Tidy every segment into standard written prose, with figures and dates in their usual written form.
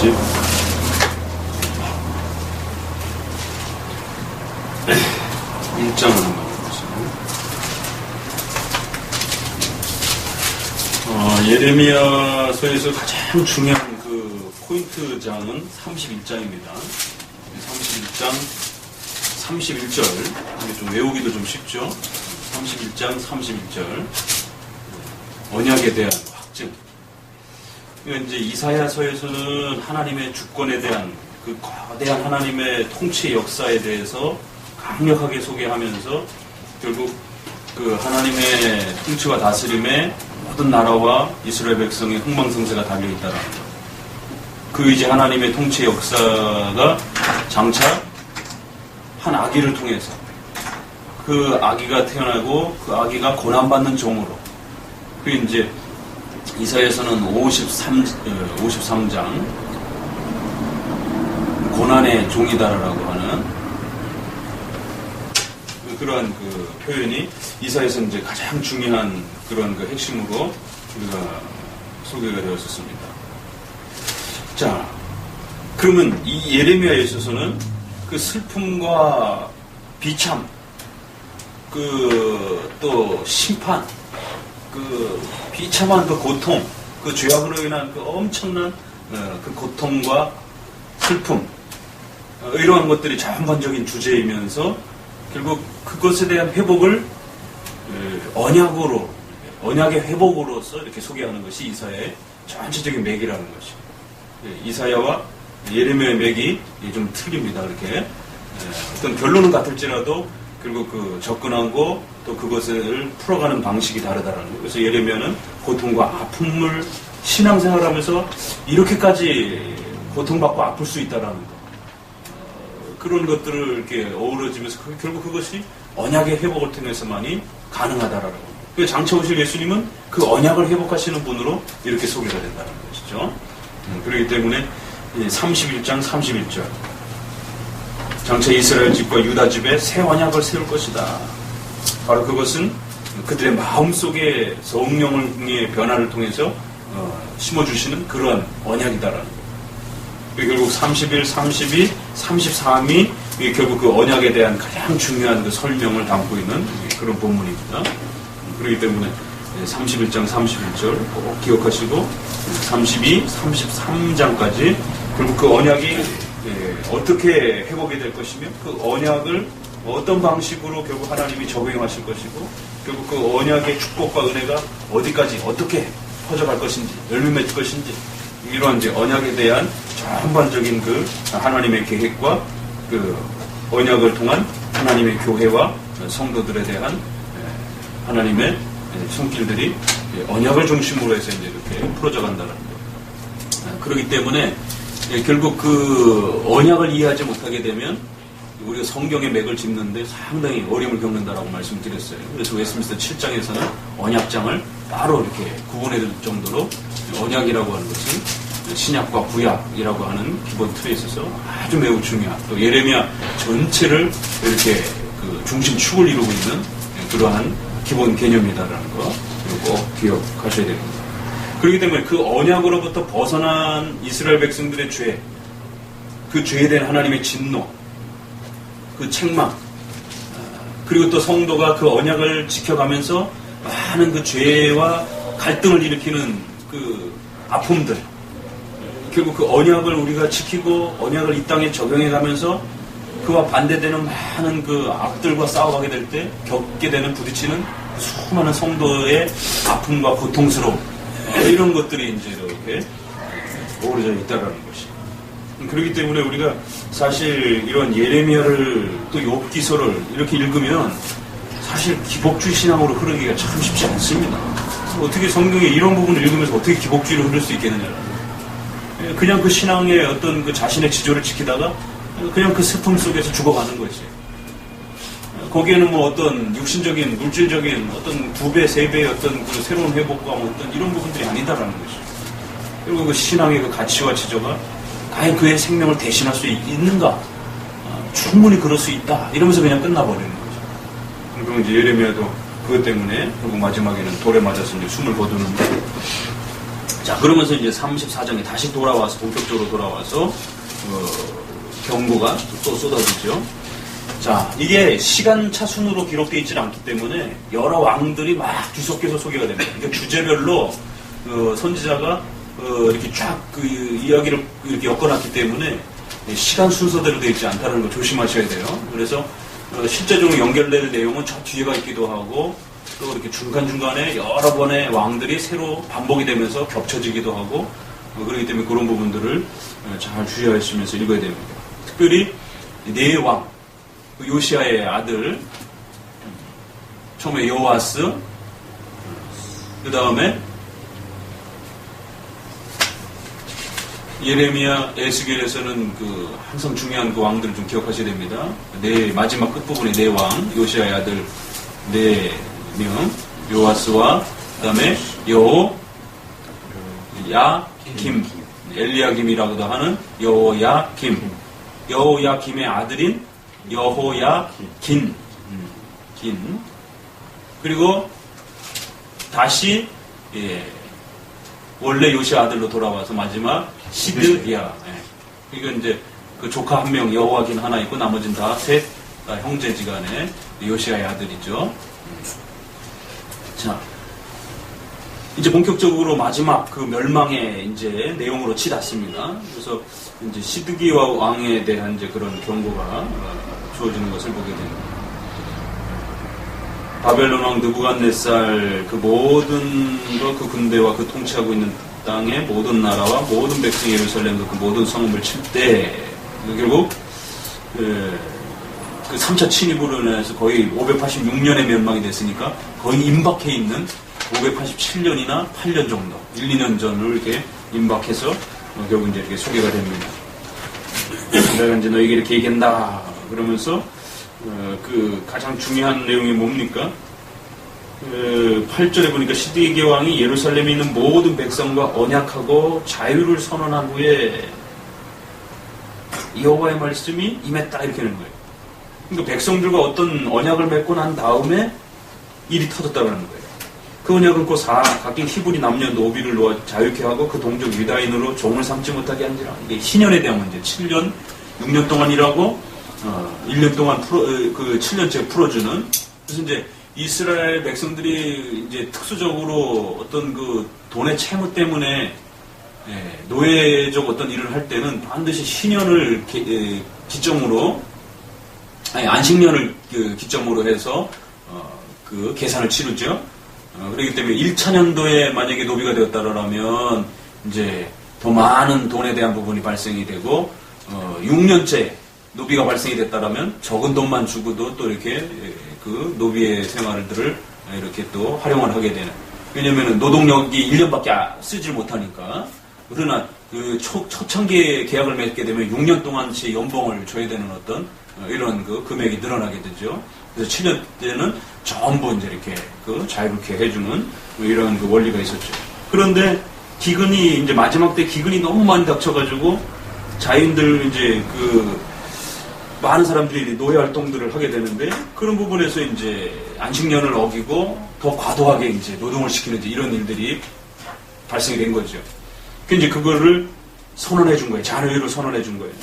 1장을 한번 보시면 예레미야서에서 가장 중요한 그 포인트 장은 31장입니다. 31장 31절, 이게 좀 외우기도 좀 쉽죠. 31장 31절, 언약에 대한 확증. 이제 이사야서에서는 하나님의 주권에 대한 그 거대한 하나님의 통치 역사에 대해서 강력하게 소개하면서 결국 그 하나님의 통치와 다스림에 모든 나라와 이스라엘 백성의 흥망성쇠가 달려있다는 것. 그 이제 하나님의 통치 역사가 장차 한 아기를 통해서 그 아기가 태어나고 그 아기가 고난받는 종으로, 그 이제 이사야서는 53장 고난의 종이다라고 하는 그러한 그 표현이 이사야서 이제 가장 중요한 그런 그 핵심으로 우리가 소개가 되었었습니다. 자, 그러면 이 예레미야에 있어서는 그 슬픔과 비참, 그 또 심판, 그 비참한 그 고통, 그 죄악으로 인한 그 엄청난 그 고통과 슬픔, 이러한 것들이 전반적인 주제이면서 결국 그것에 대한 회복을 언약의 회복으로서 이렇게 소개하는 것이 이사야의 전체적인 맥이라는 것이죠. 이사야와 예레미야의 맥이 좀 틀립니다. 이렇게 어떤 결론은 같을지라도 결국 그 접근하고 또 그것을 풀어가는 방식이 다르다라는 거예요. 그래서 예레미야는 고통과 아픔을 신앙생활하면서 이렇게까지 고통받고 아플 수 있다라는 거, 그런 것들을 이렇게 어우러지면서 결국 그것이 언약의 회복을 통해서만이 가능하다라는 거예요. 그래서 장차 오실 예수님은 그 언약을 회복하시는 분으로 이렇게 소개가 된다는 것이죠. 그렇기 때문에 31장 31절, 장차 이스라엘 집과 유다 집에 새 언약을 세울 것이다. 바로 그것은 그들의 마음속에 성령의 변화를 통해서 심어주시는 그러한 언약이다라는 거예요. 결국 31, 32, 33이 결국 그 언약에 대한 가장 중요한 그 설명을 담고 있는 그런 본문입니다. 그렇기 때문에 31장 31절 꼭 기억하시고 32, 33장까지 결국 그 언약이 어떻게 회복이 될 것이며 그 언약을 어떤 방식으로 결국 하나님이 적용하실 것이고 결국 그 언약의 축복과 은혜가 어디까지 어떻게 퍼져갈 것인지, 열매 맺을 것인지, 이러한 이제 언약에 대한 전반적인 그 하나님의 계획과 그 언약을 통한 하나님의 교회와 성도들에 대한 하나님의 손길들이 언약을 중심으로 해서 이제 이렇게 풀어져 간다는 거. 그렇기 때문에 결국 그 언약을 이해하지 못하게 되면 우리가 성경의 맥을 짚는데 상당히 어려움을 겪는다라고 말씀드렸어요. 그래서 웨스트민스터 7장에서는 언약장을 따로 이렇게 구분해 줄 정도로 언약이라고 하는 것은 신약과 구약이라고 하는 기본 틀에 있어서 아주 매우 중요한, 또 예레미야 전체를 이렇게 그 중심축을 이루고 있는 그러한 기본 개념이다라는 거 꼭 기억하셔야 됩니다. 그렇기 때문에 그 언약으로부터 벗어난 이스라엘 백성들의 죄, 그 죄에 대한 하나님의 진노, 그 책망, 그리고 또 성도가 그 언약을 지켜가면서 많은 그 죄와 갈등을 일으키는 그 아픔들, 결국 그 언약을 우리가 지키고 언약을 이 땅에 적용해가면서 그와 반대되는 많은 그 악들과 싸워가게 될 때 겪게 되는, 부딪히는 수많은 성도의 아픔과 고통스러움, 이런 것들이 이제 이렇게 어우러져 있다라는 것이. 그렇기 때문에 우리가 사실 이런 예레미야를 또 욥기서를 이렇게 읽으면 사실 기복주의 신앙으로 흐르기가 참 쉽지 않습니다. 어떻게 성경에 이런 부분을 읽으면서 어떻게 기복주의로 흐를 수 있겠느냐. 그냥 그 신앙의 어떤 그 자신의 지조를 지키다가 그냥 그 슬픔 속에서 죽어가는 거지. 거기에는 뭐 어떤 육신적인, 물질적인 어떤 2배, 3배의 어떤 그 새로운 회복과 어떤 이런 부분들이 아니다라는 거죠. 그리고 그 신앙의 그 가치와 지조가 과연 그의 생명을 대신할 수 있는가? 충분히 그럴 수 있다. 이러면서 그냥 끝나버리는 거죠. 그리고 이제 예레미야도 그것 때문에 결국 마지막에는 돌에 맞아서 이제 숨을 거두는데, 자, 그러면서 이제 34장에 다시 돌아와서, 본격적으로 돌아와서, 경고가 또 쏟아지죠. 자, 이게 시간차 순으로 기록되어 있지 않기 때문에 여러 왕들이 막 뒤섞여서 소개가 됩니다. 그러니까 주제별로 선지자가 이렇게 쫙 그 이야기를 이렇게 엮어놨기 때문에 시간 순서대로 되어 있지 않다는 거 조심하셔야 돼요. 그래서 실제적으로 연결될 내용은 저 뒤에가 있기도 하고 또 이렇게 중간중간에 여러 번의 왕들이 새로 반복이 되면서 겹쳐지기도 하고 그렇기 때문에 그런 부분들을 잘 주의하시면서 읽어야 됩니다. 특별히 네 왕, 요시아의 아들, 처음에 요아스, 그 다음에 예레미야, 에스겔에서는 항상 중요한 그 왕들을 좀 기억하셔야 됩니다. 네, 마지막 끝부분에 네 왕, 요시아의 아들 네 명, 요아스와 그 다음에 여호야김, 엘리야김이라고도 하는 여호야김, 여호야김의 아들인 여호야긴, 그리고 다시 원래 요시아 아들로 돌아와서 마지막 시드기야. 이건 이제 그 조카 한 명 여호야긴 하나 있고 나머지는 다 셋 형제지간의 요시아의 아들이죠. 자, 이제 본격적으로 마지막 그 멸망의 이제 내용으로 치닫습니다. 그래서 이제 시드기야 왕에 대한 이제 그런 경고가 주어지는 것을 보게 됩니다. 바벨론 왕 느부갓네살 그 모든 그 군대와 그 통치하고 있는 땅의 모든 나라와 모든 백성 예루살렘도 그 모든 성읍을 칠 때 결국 그 3차 침입으로 인해서 거의 586년에 멸망이 됐으니까 거의 임박해 있는 587년이나 8년 정도, 1, 2년 전을 이렇게 임박해서 결국 이제 이렇게 소개가 됩니다. 내가 이제 너에게 이렇게 얘기한다. 그러면서 그 가장 중요한 내용이 뭡니까? 8절에 보니까 시드기야 왕이 예루살렘에 있는 모든 백성과 언약하고 자유를 선언한 후에 여호와의 말씀이 임했다 이렇게 하는 거예요. 그러니까 백성들과 어떤 언약을 맺고 난 다음에 일이 터졌다는 거예요. 그 언약은 곧 각기 히브리 남녀 노비를 놓아 자유케 하고 그 동족 유다인으로 종을 삼지 못하게 한지라. 이게 희년에 대한 문제. 7년, 6년 동안 일하고 1년 동안 7년째 풀어주는. 그래서 이제 이스라엘 백성들이 이제 특수적으로 어떤 그 돈의 채무 때문에 노예적 어떤 일을 할 때는 반드시 희년을 기점으로 안식년을 기점으로 해서 그 계산을 치르죠. 그렇기 때문에 1차 년도에 만약에 노비가 되었다라면 이제 더 많은 돈에 대한 부분이 발생이 되고 6년째 노비가 발생이 됐다라면 적은 돈만 주고도 또 이렇게 그 노비의 생활들을 이렇게 또 활용을 하게 되는. 왜냐면은 노동력이 1년밖에 쓰질 못하니까. 그러나 그 초창기에 계약을 맺게 되면 6년 동안치 연봉을 줘야 되는 어떤 이런 그 금액이 늘어나게 되죠. 그래서 7년 때는 전부 이제 이렇게 그 자유롭게 해주는 이런 그 원리가 있었죠. 그런데 기근이 이제 마지막 때 기근이 너무 많이 닥쳐가지고 자인들 이제 그 많은 사람들이 노예 활동들을 하게 되는데 그런 부분에서 이제 안식년을 어기고 더 과도하게 이제 노동을 시키는 이제 이런 일들이 발생이 된 거죠. 이제 그거를 선언해 준 거예요. 자유를 선언해 준 거예요.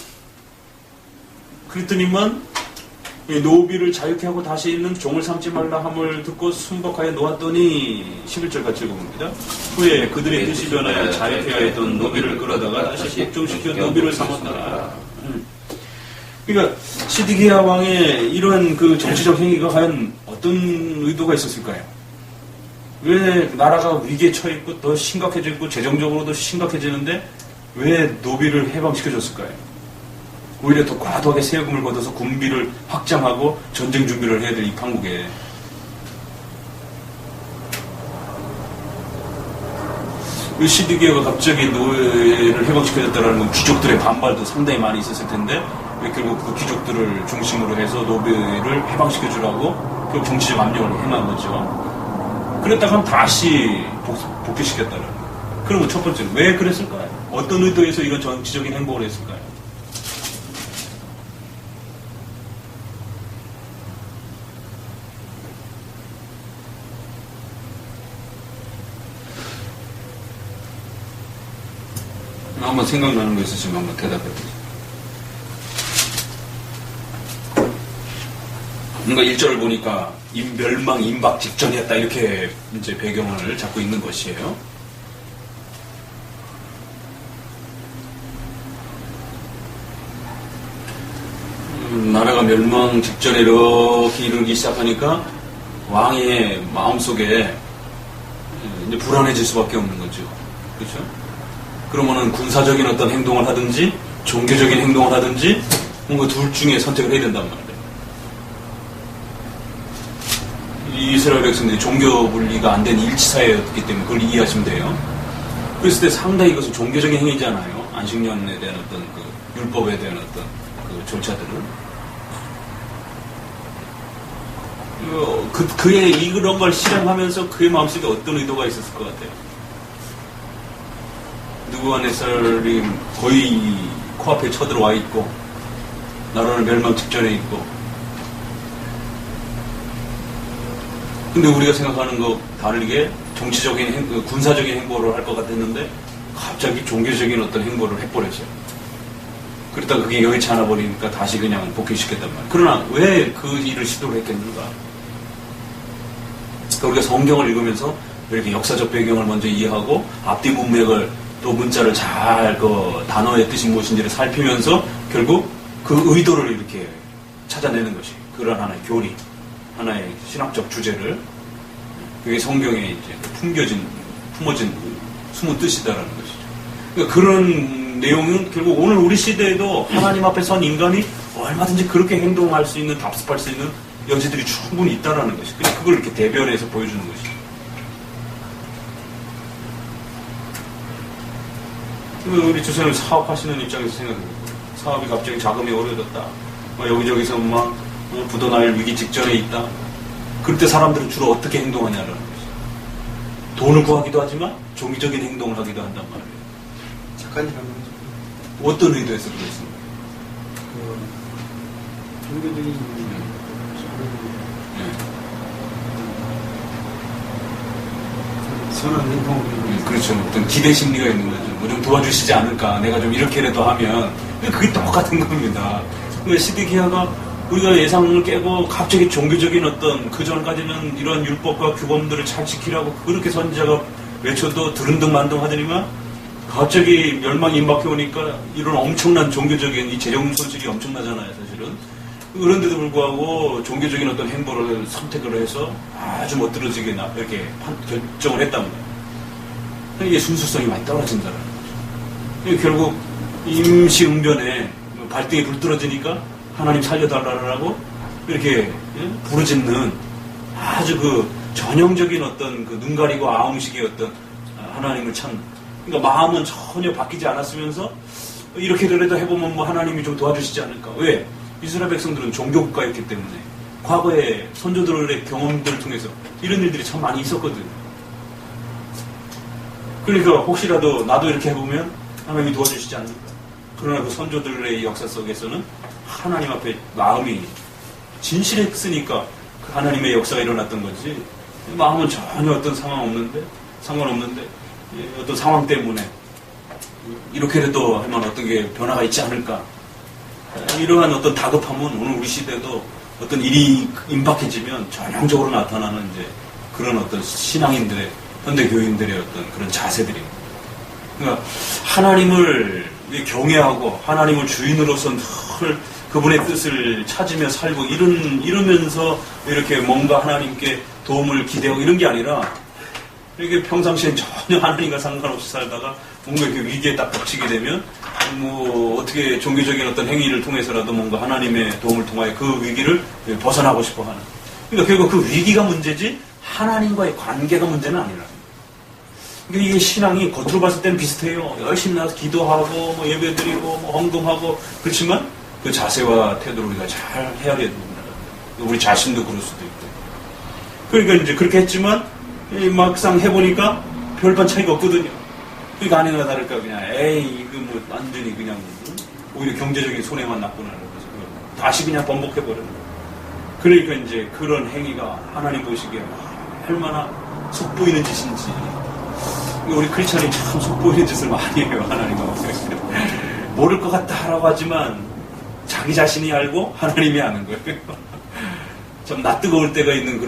그랬더니만 노비를 자유케 하고 다시 있는 종을 삼지 말라 함을 듣고 순복하여 놓았더니 11절 같이 읽어봅니다. 후에 그들의 뜻이 변하여 자유케 하였던 노비를 끌어다가 다시 복종시켜 노비를 삼았더라. 그러니까 시드기야 왕의 이런 그 정치적 행위가 과연 어떤 의도가 있었을까요? 왜 나라가 위기에 처해있고 더 심각해지고 재정적으로도 심각해지는데 왜 노비를 해방시켜줬을까요? 오히려 더 과도하게 세금을 걷어서 군비를 확장하고 전쟁 준비를 해야 될 이 판국에 시드기야가 갑자기 노예를 해방시켜줬다는 건 귀족들의 반발도 상당히 많이 있었을 텐데 왜 결국 그 귀족들을 중심으로 해서 노비를 해방시켜주라고 결국 정치적 압력을 행한 거죠. 그랬다가 하면 다시 복귀시켰다는 거예요. 그러면 첫 번째는 왜 그랬을까요? 어떤 의도에서 이런 정치적인 행동을 했을까요? 한번 생각나는 거 있으시면 한번 대답해 보세요. 뭔가 1절을 보니까 멸망 임박 직전이었다 이렇게 이제 배경을 잡고 있는 것이에요. 나라가 멸망 직전에 이렇게 이르기 시작하니까 왕의 마음속에 이제 불안해질 수밖에 없는 거죠. 그렇죠? 그러면은 군사적인 어떤 행동을 하든지 종교적인 행동을 하든지 뭔가 둘 중에 선택을 해야 된단 말이에요. 이스라엘 백성들이 종교 분리가 안 된 일치사회였기 때문에 그걸 이해하시면 돼요. 그랬을 때 상당히 이것은 종교적인 행위잖아요. 안식년에 대한 어떤 그 율법에 대한 어떤 그 절차들은. 그의 이런 걸 실행하면서 그의 마음속에 어떤 의도가 있었을 것 같아요. 느부갓네살이 거의 코앞에 쳐들어와 있고 나라는 멸망 직전에 있고 근데 우리가 생각하는 것 다르게 정치적인 군사적인 행보를 할 것 같았는데 갑자기 종교적인 어떤 행보를 해버렸어요. 그러다가 그게 여의치 않아 버리니까 다시 그냥 복귀시켰단 말이에요. 그러나 왜 그 일을 시도를 했겠는가? 그러니까 우리가 성경을 읽으면서 이렇게 역사적 배경을 먼저 이해하고 앞뒤 문맥을 또 문자를 잘 그 단어의 뜻이 무엇인지를 살피면서 결국 그 의도를 이렇게 찾아내는 것이 그런 하나의 교리, 하나의 신학적 주제를 그게 성경에 이제 품어진 숨은 뜻이다라는 것이죠. 그러니까 그런 내용은 결국 오늘 우리 시대에도 하나님 앞에 선 인간이 얼마든지 그렇게 행동할 수 있는, 답습할 수 있는 여지들이 충분히 있다라는 것이. 그걸 이렇게 대변해서 보여주는 것이죠. 우리 주사님 사업하시는 입장에서 생각해보고 사업이 갑자기 자금이 어려졌다. 여기저기서 막 부도날 위기 직전에 있다. 그럴 때 사람들은 주로 어떻게 행동하냐라는 것이죠. 돈을 구하기도 하지만 종교적인 행동을 하기도 한단 말이에요. 착한 일 하는 거죠. 어떤 의도에서 그랬습니까? 종교적인 선한 행동을 그렇죠. 어떤 기대 심리가 있는 거죠. 뭐 좀 도와주시지 않을까. 내가 좀 이렇게라도 하면 그게 똑같은 겁니다. 그러니까 시드기야가 우리가 예상을 깨고 갑자기 종교적인 어떤 그 전까지는 이런 율법과 규범들을 잘 지키라고 그렇게 선지자가 외쳐도 들은둥만둥 하더니만 갑자기 멸망이 임박해 오니까 이런 엄청난 종교적인 이 재정 손실이 엄청나잖아요, 사실은. 그런데도 불구하고 종교적인 어떤 행보를 선택을 해서 아주 멋들어지게 이렇게 결정을 했답니다. 이게 순수성이 많이 떨어진다는 거죠. 결국 임시응변에 발등에 불 떨어지니까 하나님 살려달라고 이렇게 부르짖는 아주 그 전형적인 어떤 그 눈 가리고 아웅식의 어떤 하나님을 찾는. 그러니까 마음은 전혀 바뀌지 않았으면서 이렇게라도 해보면 뭐 하나님이 좀 도와주시지 않을까. 왜? 이스라엘 백성들은 종교국가였기 때문에 과거에 선조들의 경험들을 통해서 이런 일들이 참 많이 있었거든요. 그러니까 혹시라도 나도 이렇게 해보면 하나님이 도와주시지 않을까. 그러나 그 선조들의 역사 속에서는 하나님 앞에 마음이 진실했으니까 그 하나님의 역사가 일어났던 거지 마음은 전혀 어떤 상관없는데 어떤 상황 때문에 이렇게라도 하면 어떤 게 변화가 있지 않을까. 이러한 어떤 다급함은 오늘 우리 시대도 어떤 일이 임박해지면 전형적으로 나타나는 이제 그런 어떤 신앙인들의 현대 교인들의 어떤 그런 자세들입니다. 그러니까 하나님을 경외하고 하나님을 주인으로서 늘 그분의 뜻을 찾으며 살고 이러면서 이렇게 뭔가 하나님께 도움을 기대하고 이런 게 아니라 이렇게 평상시엔 전혀 하나님과 상관없이 살다가 뭔가 이렇게 위기에 딱 닥치게 되면 뭐 어떻게 종교적인 어떤 행위를 통해서라도 뭔가 하나님의 도움을 통하여 그 위기를 벗어나고 싶어 하는. 그러니까 결국 그 위기가 문제지 하나님과의 관계가 문제는 아니라. 그러니까 이게 신앙이 겉으로 봤을 때는 비슷해요. 열심히 나와서 기도하고 뭐 예배드리고 뭐 헌금하고 그렇지만 그 자세와 태도를 우리가 잘 헤아려야 됩니다. 우리 자신도 그럴 수도 있고. 그러니까 이제 그렇게 했지만 막상 해보니까 별반 차이가 없거든요. 그러니까 아니나 다를까 그냥 에이 이거 뭐 완전히 그냥 오히려 경제적인 손해만 났구나 그래서 다시 그냥 번복해버려요. 그러니까 이제 그런 행위가 하나님 보시기에 얼마나 속보이는 짓인지 우리 크리스천이 참 속보이는 짓을 많이 해요, 하나님하고. 모를 것 같다라고 하지만 자기 자신이 알고 하나님이 아는 거예요. 좀 낯뜨거울 때가 있는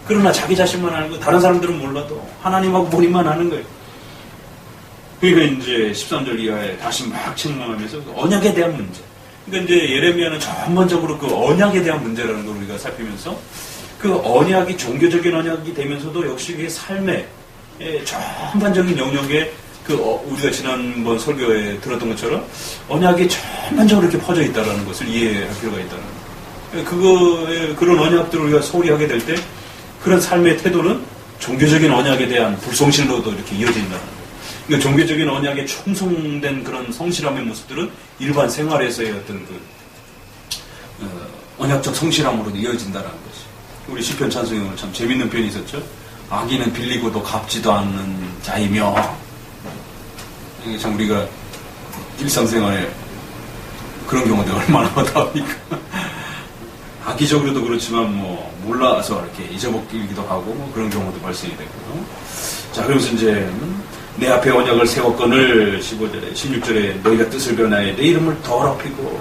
그러나 자기 자신만 알고 다른 사람들은 몰라도 하나님하고 본인만 아는 거예요. 그러니까 이제 13절 이하에 다시 막 책망하면서 언약에 대한 문제. 그러니까 이제 예레미야는 전반적으로 그 언약에 대한 문제라는 걸 우리가 살피면서 그 언약이 종교적인 언약이 되면서도 역시 그게 삶의 전반적인 영역에 우리가 지난번 설교에 들었던 것처럼 언약이 전반적으로 이렇게 퍼져 있다는 것을 이해할 필요가 있다는 거예요. 그런 언약들을 우리가 소홀히 하게 될 때 그런 삶의 태도는 종교적인 언약에 대한 불성실로도 이렇게 이어진다는 거예요. 그러니까 종교적인 언약에 충성된 그런 성실함의 모습들은 일반 생활에서의 어떤 언약적 성실함으로 이어진다는 것이. 우리 시편 찬송에 오늘 참 재밌는 표현이 있었죠. 악인은 빌리고도 갚지도 않는 자이며. 이게 참 우리가 일상생활에 그런 경우도 얼마나 많답니까? 악의적으로도 그렇지만 몰라서 이렇게 잊어먹기도 하고 그런 경우도 발생이 되고요. 자, 그러면서 이제 내 앞에 언약을 세웠거늘 15절에 16절에 너희가 뜻을 변하여 내 이름을 더럽히고,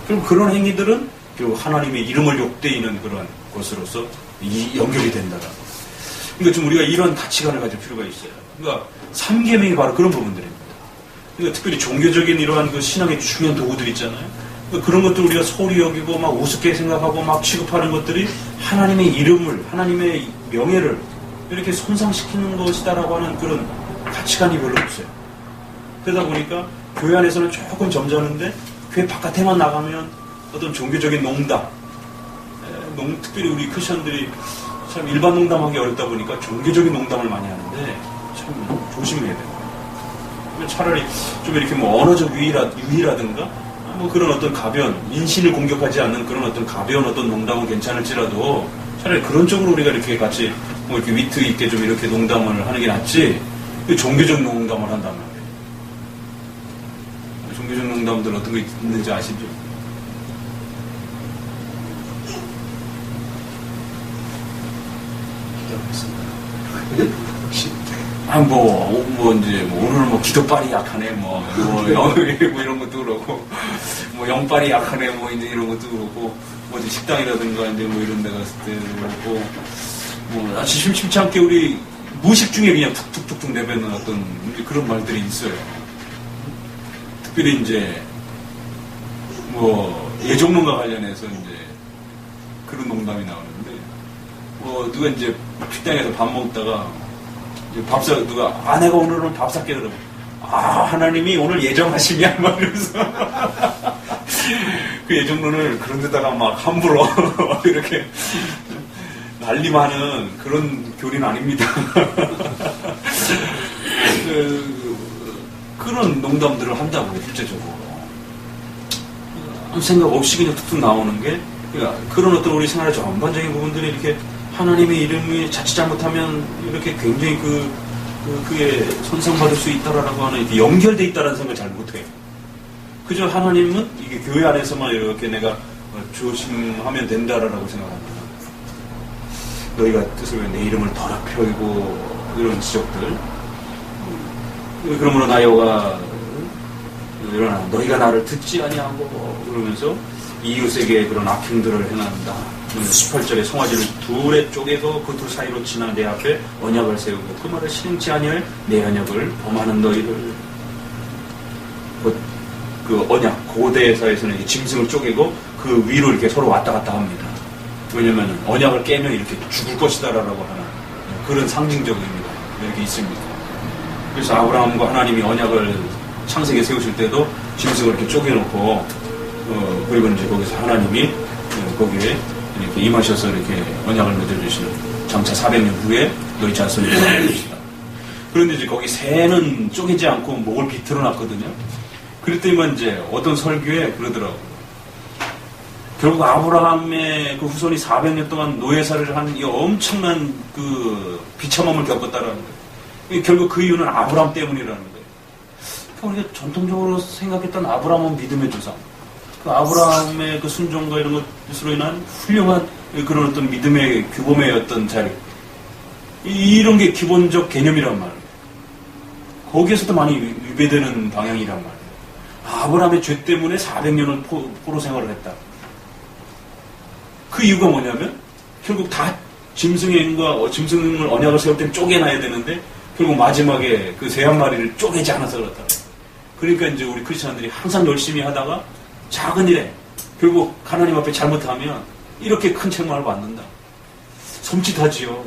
그럼 그런 행위들은 결국 하나님의 이름을 욕되이는 그런 것으로서 연결이 된다라고. 그러니까 좀 우리가 이런 가치관을 가질 필요가 있어요. 그러니까 3계명이 바로 그런 부분들입니다. 그러니까 특별히 종교적인 이러한 그 신앙의 중요한 도구들 있잖아요. 그러니까 그런 것들 우리가 소홀히 여기고 막 우습게 생각하고 막 취급하는 것들이 하나님의 이름을, 하나님의 명예를 이렇게 손상시키는 것이다라고 하는 그런 가치관이 별로 없어요. 그러다 보니까 교회 안에서는 조금 점잖은데 교회 바깥에만 나가면 어떤 종교적인 농담, 특별히 우리 크리스천들이 참 일반 농담하기 어렵다 보니까 종교적인 농담을 많이 하는데 참 조심해야 돼요. 차라리 좀 이렇게 언어적 유희라든가 그런 어떤 가벼운, 인신을 공격하지 않는 그런 어떤 가벼운 어떤 농담은 괜찮을지라도 차라리 그런 쪽으로 우리가 이렇게 같이 이렇게 위트 있게 좀 이렇게 농담을 하는 게 낫지, 종교적 농담을 한단 말이에요. 종교적 농담들 어떤 거 있는지 아시죠? 오늘 기도빨이 약하네, 이런 것도 그렇고, 영빨이 약하네, 이제 이런 것도 그렇고, 식당이라든가, 이제 이런 데 갔을 때도 그렇고, 아주 심심치 않게 우리 무식 중에 그냥 툭툭툭툭 내뱉는 어떤 그런 말들이 있어요. 특별히 이제, 예종론과 관련해서 이제 그런 농담이 나오는데, 누가 이제 식당에서 밥 먹다가, 내가 오늘은 밥 살게 그러면, 하나님이 오늘 예정하시냐? 막 이러면서. 그 예정론을 그런 데다가 막 함부로 이렇게 난리많은 그런 교리는 아닙니다. 그런 농담들을 한다고요, 실제적으로. 생각 없이 그냥 툭툭 나오는 게, 그런 어떤 우리 생활의 전반적인 부분들이 이렇게 하나님의 이름이 자칫 잘못하면 이렇게 굉장히 그게 손상받을 수 있다라고 하는, 이렇게 연결되어 있다라는 생각을 잘 못해요. 그저 하나님은 이게 교회 안에서만 이렇게 내가 조심하면 된다라고 생각합니다. 너희가 뜻을 내 이름을 더럽히고 이런 지적들. 그러므로 나 여호와 일어나 너희가 나를 듣지 아니하고 그러면서 이웃에게 그런 악행들을 행한다. 18절에 송아지를 둘에 쪼개고 그 둘 사이로 지나 내 앞에 언약을 세우고 그 말을 실행치 아니할 내 언약을 범하는 너희를. 그 언약, 고대사에서는 짐승을 쪼개고 그 위로 이렇게 서로 왔다 갔다 합니다. 왜냐면 언약을 깨면 이렇게 죽을 것이다라고 하는 그런 상징적인 의미가 이렇게 있습니다. 그래서 아브라함과 하나님이 언약을 창세기에 세우실 때도 짐승을 이렇게 쪼개놓고 그리고 이제 거기서 하나님이 거기에 이렇게 임하셔서 이렇게 언약을 맺어주시는, 장차 400년 후에 너희 자손이 일어날 것이다. 그런데 이제 거기 새는 쪼개지 않고 목을 비틀어 놨거든요. 그랬더니만 이제 어떤 설교에 그러더라고요. 결국 아브라함의 그 후손이 400년 동안 노예살이를 한 이 엄청난 그 비참함을 겪었다라는 거예요. 결국 그 이유는 아브라함 때문이라는 거예요. 그러니까 우리가 전통적으로 생각했던 아브라함은 믿음의 조상. 그 아브라함의 그 순종과 이런 것으로 인한 훌륭한 그런 어떤 믿음의 규범의 어떤 자리. 이런 게 기본적 개념이란 말이에요. 거기에서도 많이 위배되는 방향이란 말이에요. 아브라함의 죄 때문에 400년을 포로 생활을 했다. 그 이유가 뭐냐면 결국 다 짐승을 언약을 세울 때는 쪼개놔야 되는데 결국 마지막에 그 새 한 마리를 쪼개지 않아서 그렇다. 그러니까 이제 우리 크리스천들이 항상 열심히 하다가 작은 일에 결국 하나님 앞에 잘못하면 이렇게 큰 책망을 받는다. 섬찟하지요.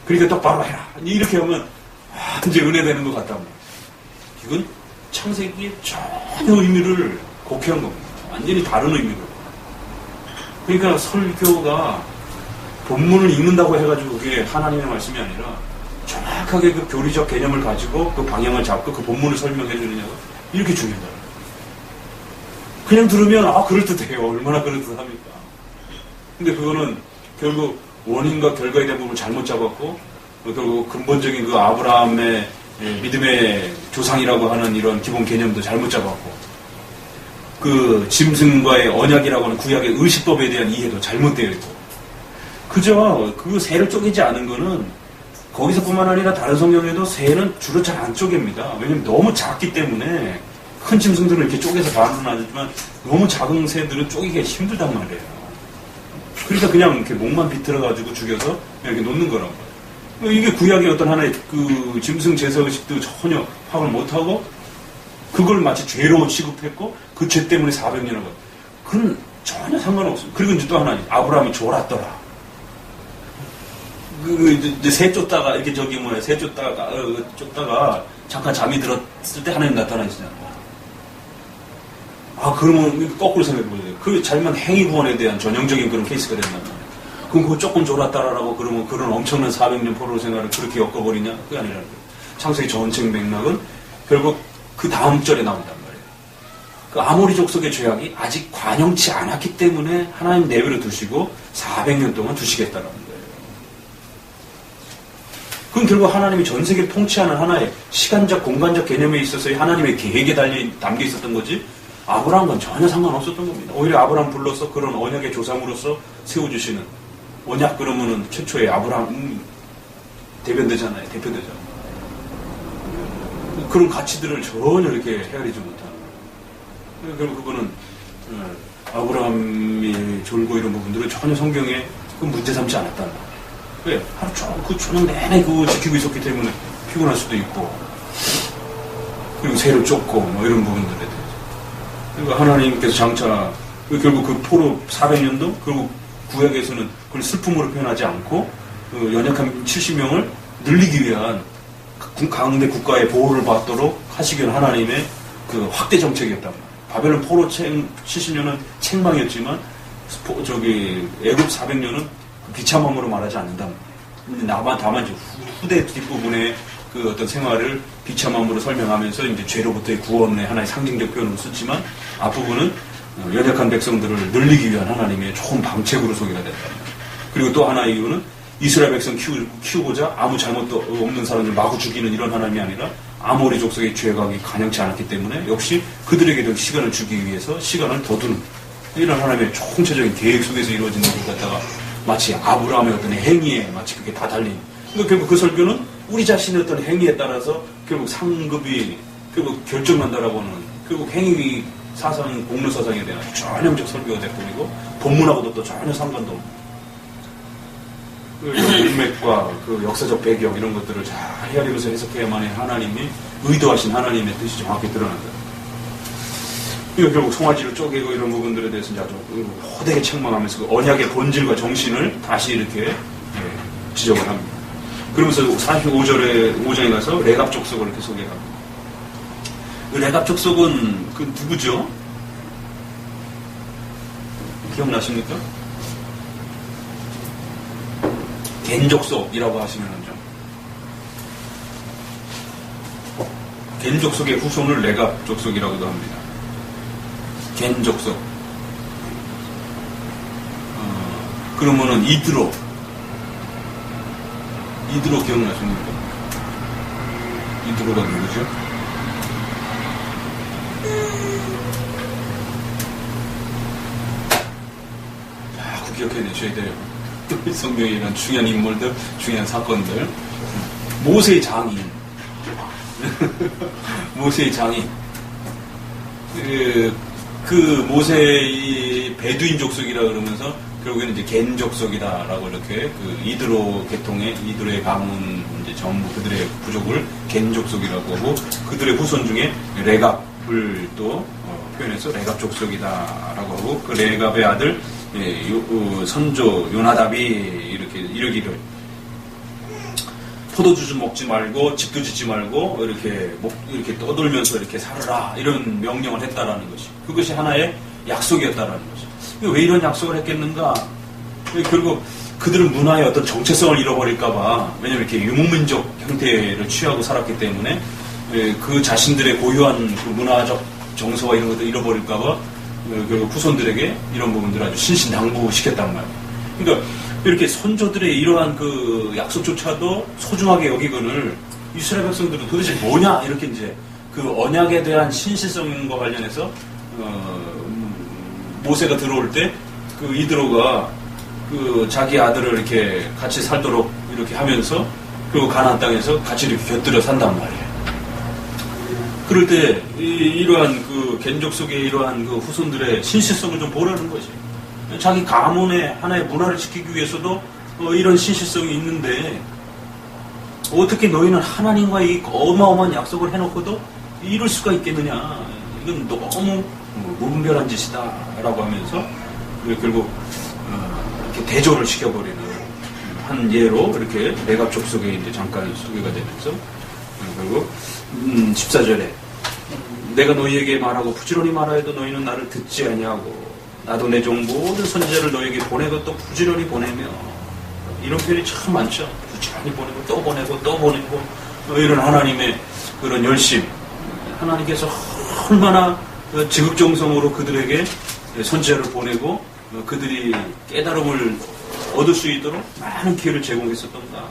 그러니까 똑바로 해라. 이렇게 하면 이제 은혜되는 것 같다. 이건 창세기의 전혀 의미를 곡해한 겁니다. 완전히 다른 의미로. 그러니까 설교가 본문을 읽는다고 해가지고 그게 하나님의 말씀이 아니라 정확하게 그 교리적 개념을 가지고 그 방향을 잡고 그 본문을 설명해 주느냐가 이렇게 중요하다. 그냥 들으면 그럴듯해요. 얼마나 그럴듯합니까? 근데 그거는 결국 원인과 결과에 대한 부분을 잘못 잡았고 결국 근본적인 그 아브라함의 믿음의 조상이라고 하는 이런 기본 개념도 잘못 잡았고 그 짐승과의 언약이라고 하는 구약의 의식법에 대한 이해도 잘못되어 있고 그저 그 새를 쪼개지 않은 거는 거기서뿐만 아니라 다른 성경에도 새는 주로 잘 안 쪼갭니다. 왜냐면 너무 작기 때문에 큰 짐승들은 이렇게 쪼개서 반은 하지만 너무 작은 새들은 쪼개기가 힘들단 말이에요. 그러니까 그냥 이렇게 목만 비틀어가지고 죽여서 그냥 이렇게 놓는 거란 말이에요. 이게 구약의 어떤 하나의 그 짐승 제사의식도 전혀 파악을 못하고 그걸 마치 죄로 취급했고 그 죄 때문에 400년을 가. 그건 전혀 상관없습니다. 그리고 이제 또 하나 아브라함이 졸았더라. 이제 새 쫓다가 이렇게 새 쫓다가 잠깐 잠이 들었을 때 하나님 나타나시잖아요. 그러면 거꾸로 생각해보세요. 그 잘못한 행위 구원에 대한 전형적인 그런 케이스가 된단 말이에요. 그럼 그거 조금 졸았다라고 그러면 그런 엄청난 400년 포로 생활을 그렇게 엮어버리냐? 그게 아니라는 거예요. 창세기 전체 맥락은 결국 그 다음 절에 나온단 말이에요. 그 아모리 족속의 죄악이 아직 관영치 않았기 때문에 하나님 내버려 두시고 400년 동안 두시겠다라는 거예요. 그건 결국 하나님이 전 세계를 통치하는 하나의 시간적, 공간적 개념에 있어서의 하나님의 계획에 담겨 있었던 거지 아브라함과는 전혀 상관없었던 겁니다. 오히려 아브라함 불러서 그런 언약의 조상으로서 세워주시는 언약 그러면은 최초의 아브라함 대표되잖아요. 그런 가치들을 전혀 이렇게 헤아리지 못하는 거예요. 결국 그거는 아브라함이 졸고 이런 부분들은 전혀 성경에 그 문제 삼지 않았다는 거예요. 왜? 하루 종일 내내 그거 지키고 있었기 때문에 피곤할 수도 있고 그리고 새를 쫓고 이런 부분들에 대해서 그리고 하나님께서 장차 결국 그 포로 400년도 결국 구약에서는 그걸 슬픔으로 표현하지 않고 그 연약한 70명을 늘리기 위한 강대 국가의 보호를 받도록 하시기 위한 하나님의 그 확대 정책이었단 말이에요. 바벨론 포로 70년은 책망이었지만 애굽 400년은 비참함으로 말하지 않는다. 다만 후대 뒷부분에 그 어떤 생활을 비참함으로 설명하면서 이제 죄로부터의 구원의 하나의 상징적 표현으로 썼지만 앞부분은 연약한 백성들을 늘리기 위한 하나님의 좋은 방책으로 소개가 됐다. 그리고 또 하나의 이유는 이스라엘 백성 키우고자 아무 잘못도 없는 사람들 마구 죽이는 이런 하나님이 아니라 아모리 족속의 죄악이 간영치 않았기 때문에 역시 그들에게도 시간을 주기 위해서 시간을 더 두는 이런 하나님의 총체적인 계획 속에서 이루어지는 것 같다가 마치 아브라함의 어떤 행위에 마치 그게 다 달린. 그러니까 결국 그 설교는 우리 자신의 어떤 행위에 따라서 결국 상급이 결국 결정난다라고 하는 결국 행위 사상, 공로 사상에 대한 전형적 설교가 돼버리고 본문하고도 또 전혀 상관도 없고 그 인맥과 그 역사적 배경 이런 것들을 잘 헤아리면서 해석해야만이 하나님이 의도하신 하나님의 뜻이 정확히 드러난다. 이거 결국 송아지를 쪼개고 이런 부분들에 대해서 아주 호되게 책망하면서 그 언약의 본질과 정신을 다시 이렇게 지적을 합니다. 그러면서 45장에 가서 레갑 족속을 이렇게 소개합니다. 그 레갑 족속은 그 누구죠? 기억나십니까? 겐 족속이라고 하시면 겐 족속의 후손을 레갑 족속이라고도 합니다. 겐 족속. 그러면은 이드로 기억나십니까? 이드로가 누구죠? 자꾸 기억해내셔야 돼요. 성경에 이런 중요한 인물들, 중요한 사건들. 모세의 장인. 모세의 장인. 그 모세의 베두인 족속이라 그러면서 결국에는 이제 겐 족속이다라고 이렇게 그 이드로 계통의 이드로의 가문 이제 전부 그들의 부족을 겐 족속이라고 하고 그들의 후손 중에 레갑을 또 표현해서 레갑 족속이다라고 하고 그 레갑의 아들 선조 요나답이 이렇게 이르기를 포도주 좀 먹지 말고 집도 짓지 말고 이렇게 떠돌면서 이렇게 살아라 이런 명령을 했다라는 것이 그것이 하나의 약속이었다라는 것이 왜 이런 약속을 했겠는가? 결국 그들은 문화의 어떤 정체성을 잃어버릴까봐 왜냐면 이렇게 유목민족 형태를 취하고 살았기 때문에 그 자신들의 고유한 그 문화적 정서와 이런 것들 잃어버릴까봐 결국 후손들에게 이런 부분들을 아주 신신당부시켰단 말이에요. 그러니까 이렇게 선조들의 이러한 그 약속조차도 소중하게 여기거늘 이스라엘 백성들은 도대체 뭐냐 이렇게 이제 그 언약에 대한 신실성과 관련해서 모세가 들어올 때 그 이드로가 그 자기 아들을 이렇게 같이 살도록 이렇게 하면서 그리고 가나안 땅에서 같이 이렇게 곁들여 산단 말이에요. 그럴 때 이러한 그 겐족 속의 이러한 그 후손들의 신실성을 좀 보라는 거지. 자기 가문의 하나의 문화를 지키기 위해서도 이런 신실성이 있는데 어떻게 너희는 하나님과 이 어마어마한 약속을 해놓고도 이럴 수가 있겠느냐. 이건 너무 무분별한 짓이다라고 하면서 결국 이렇게 대조를 시켜버리는 한 예로 이렇게 레갑 족속에 이제 잠깐 소개가 되면서 결국 14절에 내가 너희에게 말하고 부지런히 말하여도 너희는 나를 듣지 아니하고 나도 내 종 모든 선지자를 너희에게 보내고 또 부지런히 보내며 이런 표현이 참 많죠. 부지런히 보내고 또 보내고 또 보내고 이런 하나님의 그런 열심 하나님께서 얼마나 지극정성으로 그들에게 선지자를 보내고 그들이 깨달음을 얻을 수 있도록 많은 기회를 제공했었던가.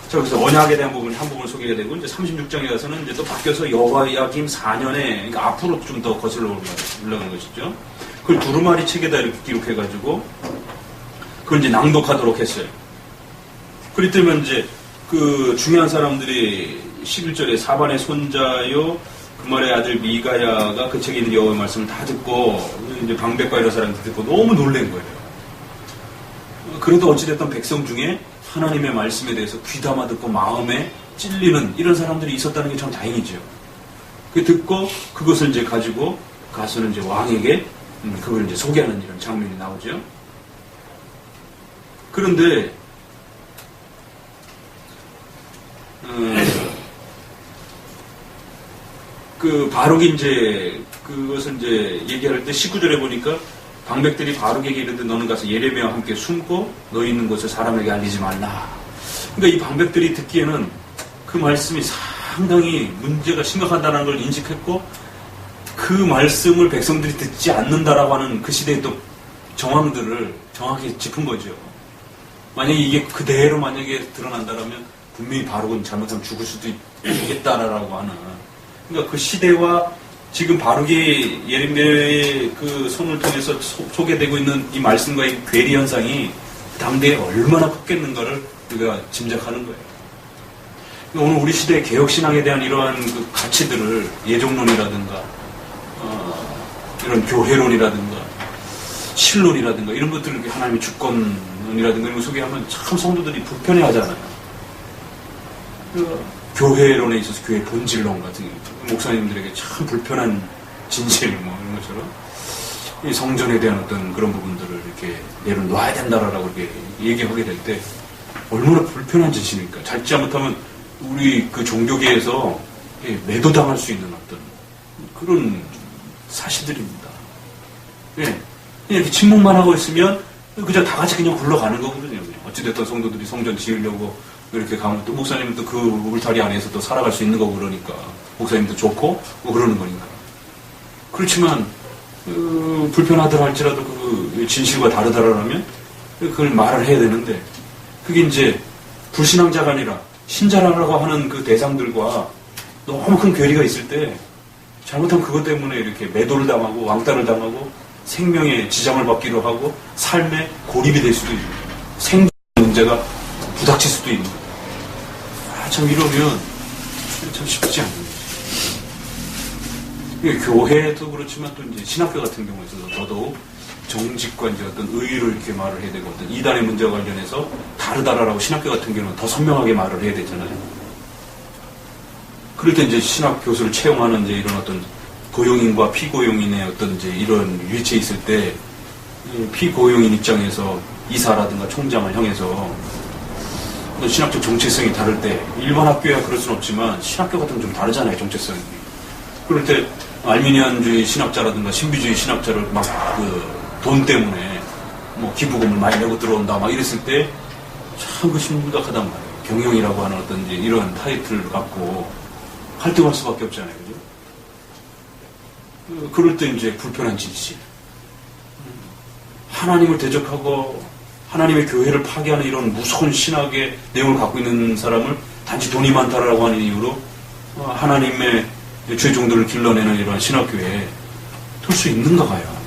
자, 그래서 언약에 대한 부분이 한 부분 소개가 되고 이제 36장에 가서는 이제 또 바뀌어서 여호야김 4년에 그러니까 앞으로 좀 더 거슬러 올라간 것이죠. 그걸 두루마리 책에다 이렇게 기록해가지고 그걸 이제 낭독하도록 했어요. 그렇기 때문에 이제 그 중요한 사람들이 11절에 사반의 손자요 그말의 아들 미가야가 그 책에 있는 여호와의 말씀을 다 듣고 이제 방백과 이런 사람들 듣고 너무 놀란 거예요. 그래도 어찌됐든 백성 중에 하나님의 말씀에 대해서 귀담아 듣고 마음에 찔리는 이런 사람들이 있었다는 게 참 다행이죠. 그 듣고 그것을 이제 가지고 가서는 이제 왕에게 그걸 이제 소개하는 이런 장면이 나오죠. 그런데 그 바룩이 이제 그것을 이제 얘기할 때 19절에 보니까 방백들이 바룩에게 이르되 너는 가서 예레미야와 함께 숨고 너 있는 곳을 사람에게 알리지 말라. 그러니까 이 방백들이 듣기에는 그 말씀이 상당히 문제가 심각하다는 걸 인식했고 그 말씀을 백성들이 듣지 않는다라고 하는 그 시대의 또 정황들을 정확히 짚은 거죠. 만약에 이게 그대로 만약에 드러난다라면 분명히 바룩은 잘못하면 죽을 수도 있겠다라고 하는 그러니까 그 시대와 지금 바룩이 예레미야의 그 손을 통해서 소개되고 있는 이 말씀과의 괴리 현상이 당대에 얼마나 컸겠는가를 우리가 짐작하는 거예요. 오늘 우리 시대의 개혁신앙에 대한 이러한 그 가치들을 예종론이라든가 이런 교회론이라든가 신론이라든가 이런 것들을 하나님의 주권론이라든가 이런 걸 소개하면 참 성도들이 불편해하잖아요. 교회론에 있어서 교회 본질론 같은 목사님들에게 참 불편한 진실 뭐 이런 것처럼 이 성전에 대한 어떤 그런 부분들을 이렇게 내려놓아야 된다라고 이렇게 얘기하게 될 때 얼마나 불편한 짓입니까? 잘못하면 우리 그 종교계에서 매도당할 수 있는 어떤 그런 사실들입니다. 예. 그냥 이렇게 침묵만 하고 있으면 그냥 다 같이 그냥 굴러가는 거거든요. 어찌됐든 성도들이 성전 지으려고 이렇게 가면 또 목사님은 또 그 울타리 안에서 또 살아갈 수 있는 거고 그러니까 목사님도 좋고 뭐 그러는 거니까. 그렇지만 불편하더라 할지라도 그 진실과 다르다라면 그걸 말을 해야 되는데 그게 이제 불신앙자가 아니라 신자라고 하는 그 대상들과 너무 큰 괴리가 있을 때 잘못하면 그것 때문에 이렇게 매도를 당하고 왕따를 당하고 생명에 지장을 받기도 하고 삶에 고립이 될 수도 있는 생존 문제가 부닥칠 수도 있는 거예요. 참 이러면 참 쉽지 않은 거죠. 교회도 그렇지만 또 이제 신학교 같은 경우에서도 더더욱 정직과 이제 어떤 의의를 이렇게 말을 해야 되고 어떤 이단의 문제와 관련해서 다르다라고 신학교 같은 경우는 더 선명하게 말을 해야 되잖아요. 그럴 때 이제 신학 교수를 채용하는 이제 이런 어떤 고용인과 피고용인의 어떤 이제 이런 위치에 있을 때 피고용인 입장에서 이사라든가 총장을 향해서 신학적 정체성이 다를 때 일반 학교야 그럴 수는 없지만 신학교 같은 건 좀 다르잖아요, 정체성이. 그럴 때 알미니안주의 신학자라든가 신비주의 신학자를 막 돈 때문에 뭐 기부금을 많이 내고 들어온다 막 이랬을 때 참 그 심각하단 말이에요. 경영이라고 하는 어떤 이제 이런 타이틀을 갖고 활동할 수밖에 없잖아요, 그죠? 그럴 때 이제 불편한 진실. 하나님을 대적하고 하나님의 교회를 파괴하는 이런 무서운 신학의 내용을 갖고 있는 사람을 단지 돈이 많다라고 하는 이유로 하나님의 죄종들을 길러내는 이런 신학교에 둘 수 있는가 봐요.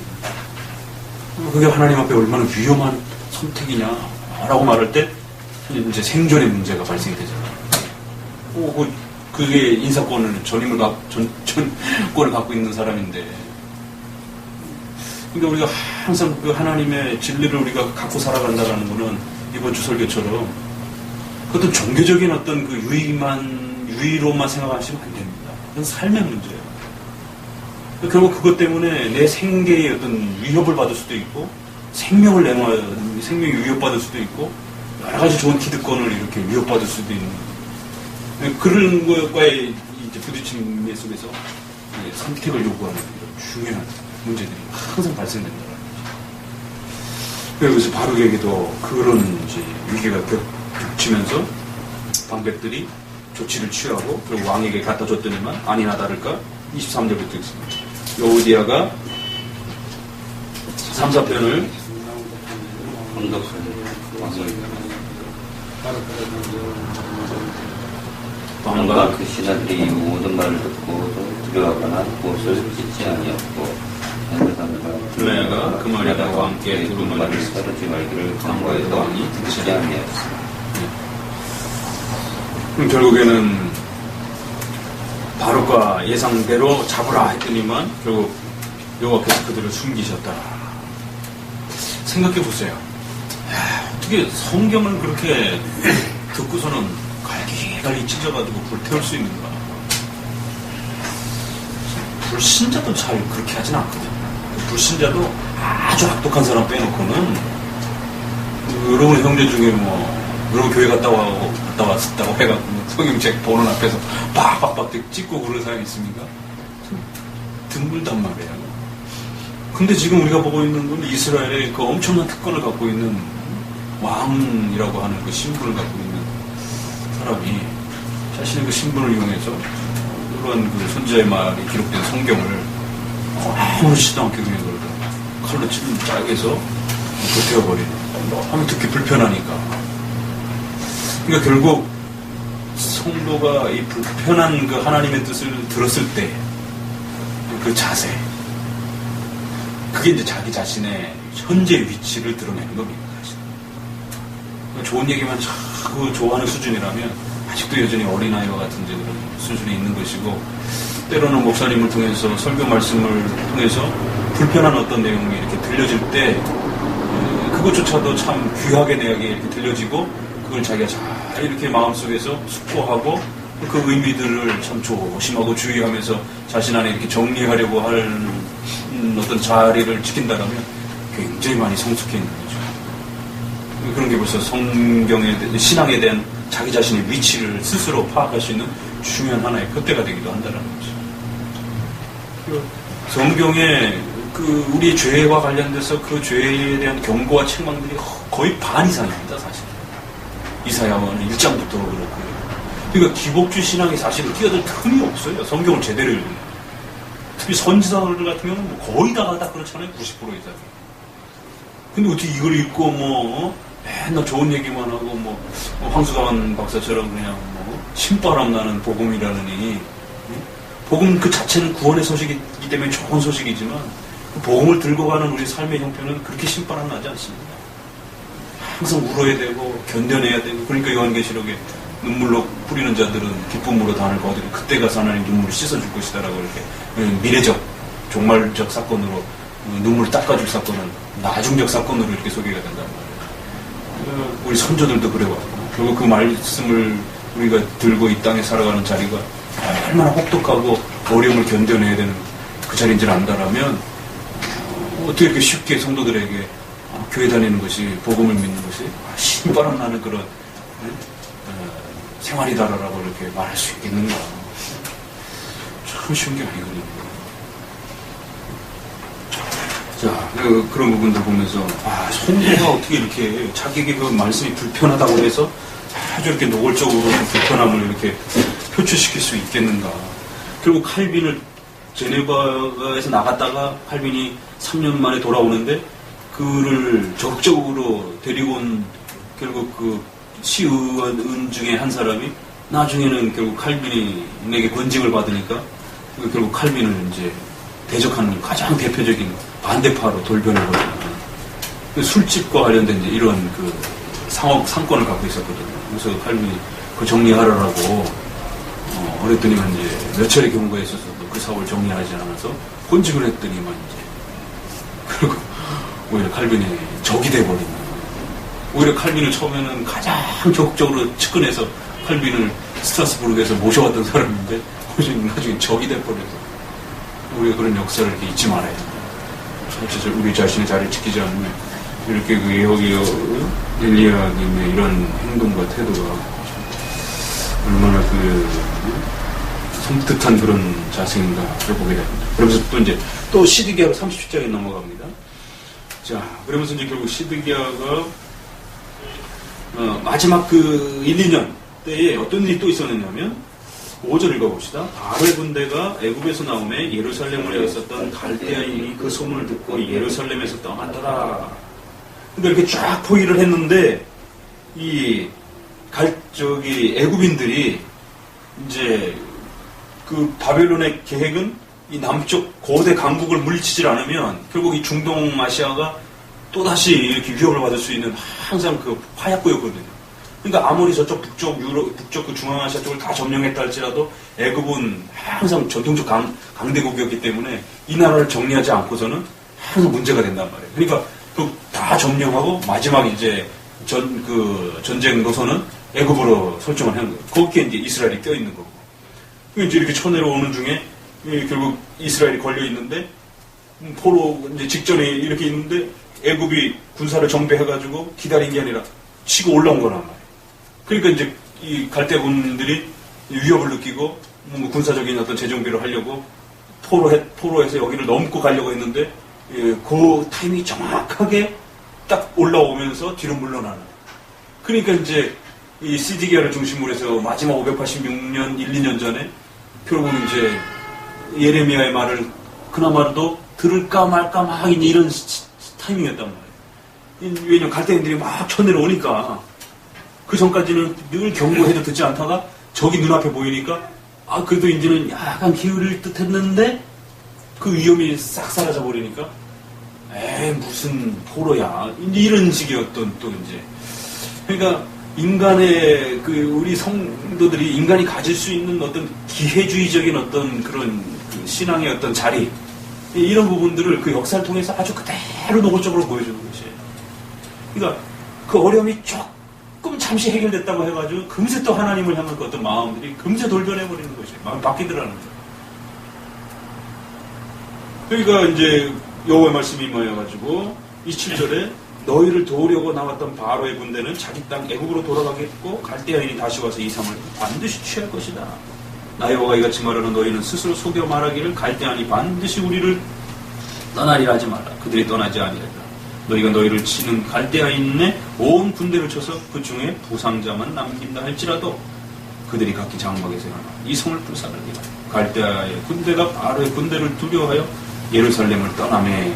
그게 하나님 앞에 얼마나 위험한 선택이냐라고 말할 때 이제 생존의 문제가 발생이 되잖아요. 그게 인사권을 전권을 갖고 있는 사람인데, 그러니까 우리가 항상 그 하나님의 진리를 우리가 갖고 살아간다라는 거는 이번 주 설교처럼 그 어떤 종교적인 어떤 그 유의로만 생각하시면 안 됩니다. 그건 삶의 문제예요. 결국 그것 때문에 내 생계에 어떤 위협을 받을 수도 있고, 생명을 생명이 위협받을 수도 있고, 여러 가지 좋은 기득권을 이렇게 위협받을 수도 있는, 그런 것과의 이제 부딪힘 속에서 선택을 요구하는 이런 중요한 문제들이 항상 발생된다는 거죠. 그래서 바룩에게도 그런 이제 위기가 겹치면서 방백들이 조치를 취하고, 그리고 왕에게 갖다 줬더니만 아니나 다를까 23절부터 있습니다. 여우디아가 3, 4편을 왕과 그 신하들이 모든 말을 듣고 두려워하거나 옷을 찢지 아니었고 블레아가 그 말에다가 함께 두루 말을 사르지 말기를 광고해도 왕이 듣지 아니었어. 결국에는 바룩과 예상대로 잡으라 했더니만 결국 여호와께서 그들을 숨기셨다. 생각해 보세요. 어떻게 성경을 그렇게 듣고서는 갈기갈기 찢어가지고 불태울 수 있는가? 불신자도 잘 그렇게 하진 않거든요. 불신자도 아주 악독한 사람 빼놓고는 여러분 형제 중에 여러분 교회 갔다 왔다고 해갖고 성경책 보는 앞에서 빡빡빡 찍고 그런 사람이 있습니까? 드물단 말이에요. 근데 지금 우리가 보고 있는 건 이스라엘의 그 엄청난 특권을 갖고 있는 왕이라고 하는 그 신분을 갖고 있는 사람이 자신의 그 신분을 이용해서 그런 그 선지자의 말이 기록된 성경을 아무렇지도 않게 그냥 칼로 찔러 짜게서 불태워버리는, 하면 듣기 불편하니까. 그러니까 결국 성도가 이 불편한 그 하나님의 뜻을 들었을 때 그 자세, 그게 이제 자기 자신의 현재 위치를 드러내는 겁니다. 좋은 얘기만 자꾸 좋아하는 수준이라면 아직도 여전히 어린아이와 같은 그런 수준에 있는 것이고, 때로는 목사님을 통해서 설교 말씀을 통해서 불편한 어떤 내용이 이렇게 들려질 때 그것조차도 참 귀하게 내게 이렇게 들려지고, 그걸 자기가 잘 이렇게 마음속에서 숙고하고 그 의미들을 참 조심하고 주의하면서 자신 안에 이렇게 정리하려고 할 어떤 자리를 지킨다면 굉장히 많이 성숙해 있는 거죠. 그런 게 벌써 성경에, 신앙에 대한 자기 자신의 위치를 스스로 파악할 수 있는 중요한 하나의 표대가 되기도 한다는 거죠. 성경에 그 우리의 죄와 관련돼서 그 죄에 대한 경고와 책망들이 거의 반 이상입니다, 사실. 이사야는 1장부터 그렇고요. 그러니까 기복주의 신앙이 사실은 끼어들 틈이 없어요. 성경을 제대로 읽으면. 특히 선지자들 같은 경우는 거의 다 그렇잖아요. 90% 이상. 근데 어떻게 이걸 읽고 맨날 좋은 얘기만 하고 황수관 박사처럼 그냥 신바람 나는 복음이라느니, 복음 그 자체는 구원의 소식이기 때문에 좋은 소식이지만 그 복음을 들고 가는 우리 삶의 형편은 그렇게 신바람 나지 않습니다. 항상 울어야 되고 견뎌내야 되고 그러니까 요한계시록에 눈물로 뿌리는 자들은 기쁨으로 단을 거두리고 그때 가서 하나님 눈물을 씻어줄 것이다라고 이렇게 미래적 종말적 사건으로 눈물을 닦아줄 사건은 나중적 사건으로 이렇게 소개가 된단 말이에요. 우리 선조들도 그래왔고 결국 그 말씀을 우리가 들고 이 땅에 살아가는 자리가 얼마나 혹독하고 어려움을 견뎌내야 되는 그 자리인지를 안다라면 어떻게 이렇게 쉽게 성도들에게 교회 다니는 것이 복음을 믿는 것이 신바람 나는 그런 생활이다라고 이렇게 말할 수 있겠는가. 참 쉬운 게 아니거든요. 자, 그런 부분들 보면서 성도가 어떻게 이렇게 자기에게 그 말씀이 불편하다고 해서 아주 이렇게 노골적으로 그 불편함을 이렇게 표출시킬 수 있겠는가. 결국 칼빈을 제네바에서 나갔다가 칼빈이 3년 만에 돌아오는데 그를 적극적으로 데리고 온 결국 그 시의원 중에 한 사람이 나중에는 결국 칼빈에게 권징을 받으니까 결국 칼빈을 이제 대적하는 가장 대표적인 반대파로 돌변해버리는 술집과 관련된 이제 이런 그 상권을 갖고 있었거든요. 그래서 칼빈이 그 정리하라고 그랬더니만 이제 몇 차례 경우가 있어서도 그 사업을 정리하지 않아서 권직을 했더니만 이제 그리고 오히려 칼빈이 적이 돼버리는 오히려 칼빈을 처음에는 가장 적극적으로 측근해서 칼빈을 스트라스부르크에서 모셔왔던 사람인데 나중에 적이 돼버려서 우리가 그런 역사를 이렇게 잊지 말아야 된다. 진짜 우리 자신의 자리를 지키지 않으면 이렇게 그 엘리야님의 이런 행동과 태도가 얼마나 그 섬뜩한 그런 자세인가를 보게 됩니다. 그러면서 또 이제 또 시드기야로 37장에 넘어갑니다. 자, 그러면서 이제 결국 시드기야가 마지막 그 1, 2년 때에 어떤 일이 또 있었느냐면 5절 읽어봅시다. 바로의 군대가 애굽에서 나오매 예루살렘으로 있었던 갈대아인이 그 소문을 듣고 예루살렘에서 떠났더라. 그러니까 이렇게 쫙 포위를 했는데 애굽인들이 이제 그 바벨론의 계획은 이 남쪽 고대 강국을 물리치질 않으면 결국 이 중동 아시아가 또다시 이렇게 위협을 받을 수 있는 항상 그 화약고였거든요. 그러니까 아무리 저쪽 북쪽 그 중앙아시아 쪽을 다 점령했다 할지라도 애굽은 항상 전통적 강대국이었기 때문에 이 나라를 정리하지 않고서는 항상 문제가 된단 말이에요. 그러니까 그 다 점령하고 마지막 이제 전쟁 노선은 애굽으로 설정을 한 거예요. 거기에 이제 이스라엘이 껴 있는 거고. 이제 이렇게 쳐내려오는 중에 결국 이스라엘이 걸려 있는데 포로 이제 직전에 이렇게 있는데 애굽이 군사를 정비해가지고 기다린 게 아니라 치고 올라온 거란 말이에요. 그러니까 이제 이 갈대군들이 위협을 느끼고 뭐 군사적인 어떤 재정비를 하려고 포로해서 여기를 넘고 가려고 했는데 그 타이밍이 정확하게 딱 올라오면서 뒤로 물러나는. 그러니까 이제 이 시드기야를 중심으로 해서 마지막 586년 1, 2년 전에 결국은 이제 예레미야의 말을 그나마도 들을까 말까 막 이런 타이밍이었단 말이에요. 왜냐면 갈대인들이 막 쳐내려오니까 그 전까지는 늘 경고해도 듣지 않다가 적이 눈앞에 보이니까 그래도 이제는 약간 기울일 듯 했는데 그 위험이 싹 사라져 버리니까 무슨 포로야 이런 식이었던 또 이제 그러니까 인간의 우리 성도들이 인간이 가질 수 있는 어떤 기회주의적인 어떤 그런 그 신앙의 어떤 자리 이런 부분들을 그 역사를 통해서 아주 그대로 노골적으로 보여주는 것이에요. 그러니까 그 어려움이 조금 잠시 해결됐다고 해가지고 금세 또 하나님을 향한 그 어떤 마음들이 금세 돌변해버리는 것이에요. 마음이 바뀌더라는 거죠. 그러니까 이제 여호와의 말씀이 뭐여가지고 27절에 너희를 도우려고 나왔던 바로의 군대는 자기 땅 애굽으로 돌아가겠고 갈대아인이 다시 와서 이 상을 반드시 취할 것이다. 나 여호와가 이같이 말하는 너희는 스스로 속여 말하기를 갈대아인이 반드시 우리를 떠나리라 하지 마라. 그들이 떠나지 아니하리라. 너희가 너희를 치는 갈대아인의 온 군대를 쳐서 그 중에 부상자만 남긴다 할지라도 그들이 각기 장막에서 일어나 이 성을 불사르리라. 갈대아의 군대가 바로의 군대를 두려워하여 예루살렘을 떠나매.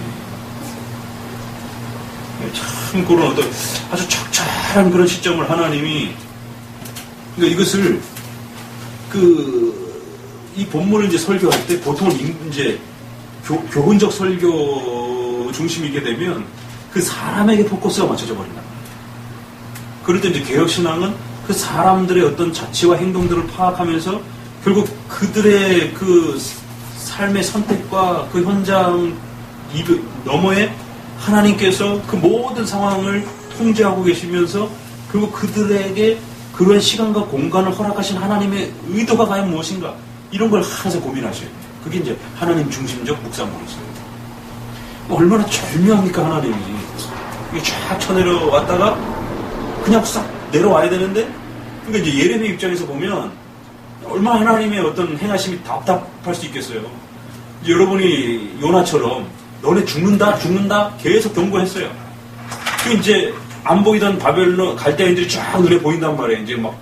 참 그런 어떤 아주 적절한 그런 시점을 하나님이 그러니까 이것을 이 본문을 이제 설교할 때 보통은 이제 교훈적 설교 중심이게 되면 그 사람에게 포커스가 맞춰져 버린다. 그럴 때 이제 개혁신앙은 그 사람들의 어떤 자치와 행동들을 파악하면서 결국 그들의 그 삶의 선택과 그 현장 너머에 하나님께서 그 모든 상황을 통제하고 계시면서 그리고 그들에게 그런 시간과 공간을 허락하신 하나님의 의도가 과연 무엇인가 이런 걸 항상 고민하셔야 돼요. 그게 이제 하나님 중심적 묵상으로서요. 얼마나 절묘합니까 하나님이. 이게 쫙 쳐내려왔다가 그냥 싹 내려와야 되는데 그러니까 이제 예레미 입장에서 보면 얼마나 하나님의 어떤 행하심이 답답할 수 있겠어요. 이제 여러분이 요나처럼 너네 죽는다 계속 경고했어요. 그 이제 안 보이던 바벨론 갈대아인들이 쫙 눈에 보인단 말이에요. 이제 막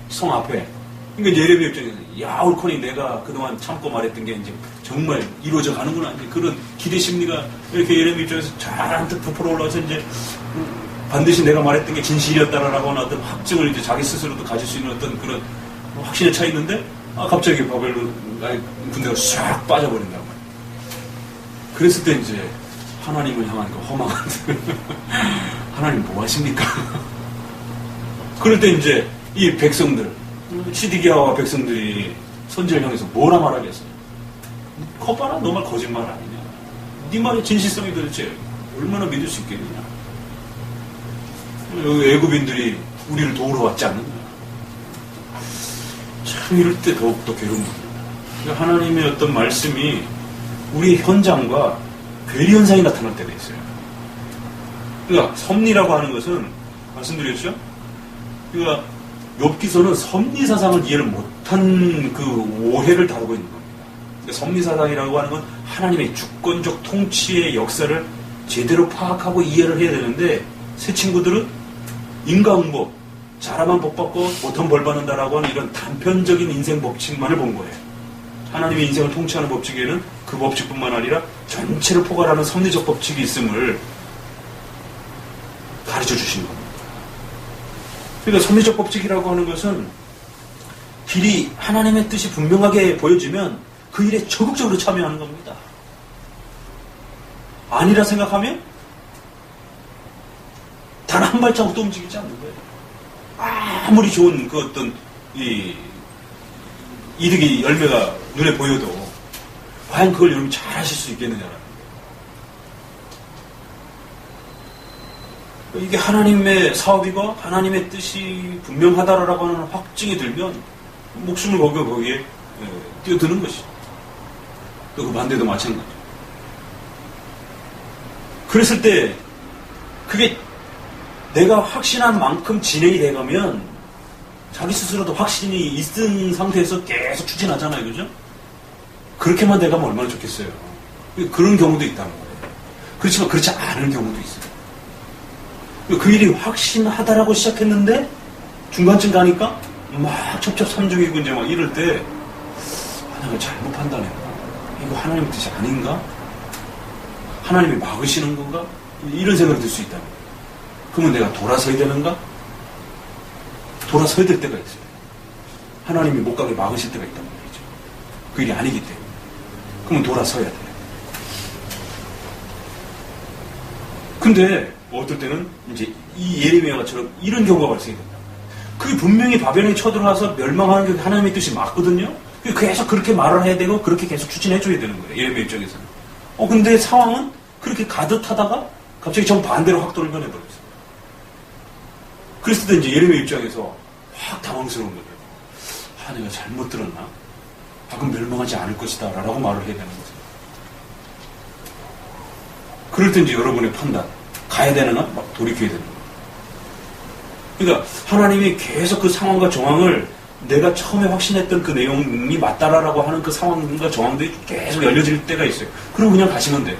성 앞에. 그러니까 예레미 입장에서 야 옳거니 내가 그동안 참고 말했던 게 이제 정말 이루어져 가는구나. 이제 그런 기대 심리가 이렇게 예레미 입장에서 잔뜩 부풀어 올라와서 이제 반드시 내가 말했던 게 진실이었다라고 하는 어떤 확증을 이제 자기 스스로도 가질 수 있는 어떤 그런 확신에 차 있는데 갑자기 바벨론 군대가 싹 빠져버린단 말이에요. 그랬을 때 이제 하나님을 향한 그 허망한 하나님 뭐 하십니까? 그럴 때 이제 이 백성들 시드기야와 백성들이 선지를 향해서 뭐라 말하겠어요? 거봐라 너 말 거짓말 아니냐? 네 말의 진실성이 도대체 얼마나 믿을 수 있겠느냐? 여기 애굽인들이 우리를 도우러 왔지 않느냐? 참 이럴 때 더욱더 괴로운 겁니다. 하나님의 어떤 말씀이 우리의 현장과 괴리현상이 나타날 때가 있어요. 그러니까 섭리라고 하는 것은 말씀드렸죠? 그러니까 욥기서는 섭리사상을 이해를 못한 그 오해를 다루고 있는 겁니다. 그러니까 섭리사상이라고 하는 건 하나님의 주권적 통치의 역사를 제대로 파악하고 이해를 해야 되는데 새 친구들은 인과응보, 잘하면 복받고 못하면 벌받는다라고 하는 이런 단편적인 인생 법칙만을 본 거예요. 하나님의 인생을 통치하는 법칙에는 그 법칙뿐만 아니라 전체를 포괄하는 섭리적 법칙이 있음을 가르쳐 주신 겁니다. 그러니까 섭리적 법칙이라고 하는 것은 길이 하나님의 뜻이 분명하게 보여지면 그 일에 적극적으로 참여하는 겁니다. 아니라 생각하면 단 한 발자국도 움직이지 않는 거예요. 아무리 좋은 그 어떤 이득이 열매가 눈에 보여도 과연 그걸 여러분 잘 하실 수 있겠느냐. 이게 하나님의 사업이고 하나님의 뜻이 분명하다라고 하는 확증이 들면 목숨을 걸고 거기에 뛰어드는 것이죠. 또 그 반대도 마찬가지죠. 그랬을 때 그게 내가 확신한 만큼 진행이 돼가면 자기 스스로도 확신이 있은 상태에서 계속 추진하잖아요. 그죠? 그렇게만 돼가면 얼마나 좋겠어요. 그런 경우도 있다는 거예요. 그렇지만 그렇지 않은 경우도 있어요. 그 일이 확신하다라고 시작했는데 중간쯤 가니까 막 첩첩산중이고 이제 막 이럴 때 내가 잘못 판단했나? 이거 하나님의 뜻이 아닌가? 하나님이 막으시는 건가? 이런 생각이 들 수 있다. 그러면 내가 돌아서야 되는가? 돌아서야 될 때가 있어요. 하나님이 못 가게 막으실 때가 있단 말이죠. 그 일이 아니기 때문에. 그러면 돌아서야 돼요. 근데 어떨 때는 이제 이 예레미야처럼 이런 경우가 발생이 된다. 그게 분명히 바벨론이 쳐들어와서 멸망하는 게 하나님의 뜻이 맞거든요. 계속 그렇게 말을 해야 되고 그렇게 계속 추진해줘야 되는 거예요. 예레미야 입장에서는. 근데 상황은 그렇게 가듯 하다가 갑자기 정반대로 확 돌변해버렸어요. 그랬을 때 이제 예레미야 입장에서 확 당황스러운 거예요. 내가 잘못 들었나? 그럼 멸망하지 않을 것이다 라고 말을 해야 되는 거죠. 그럴 때 이제 여러분의 판단, 가야 되나? 막 돌이켜야 되는 거예요. 그러니까 하나님이 계속 그 상황과 정황을 내가 처음에 확신했던 그 내용이 맞다라고 하는 그 상황과 정황들이 계속 열려질 때가 있어요. 그럼 그냥 가시면 돼요.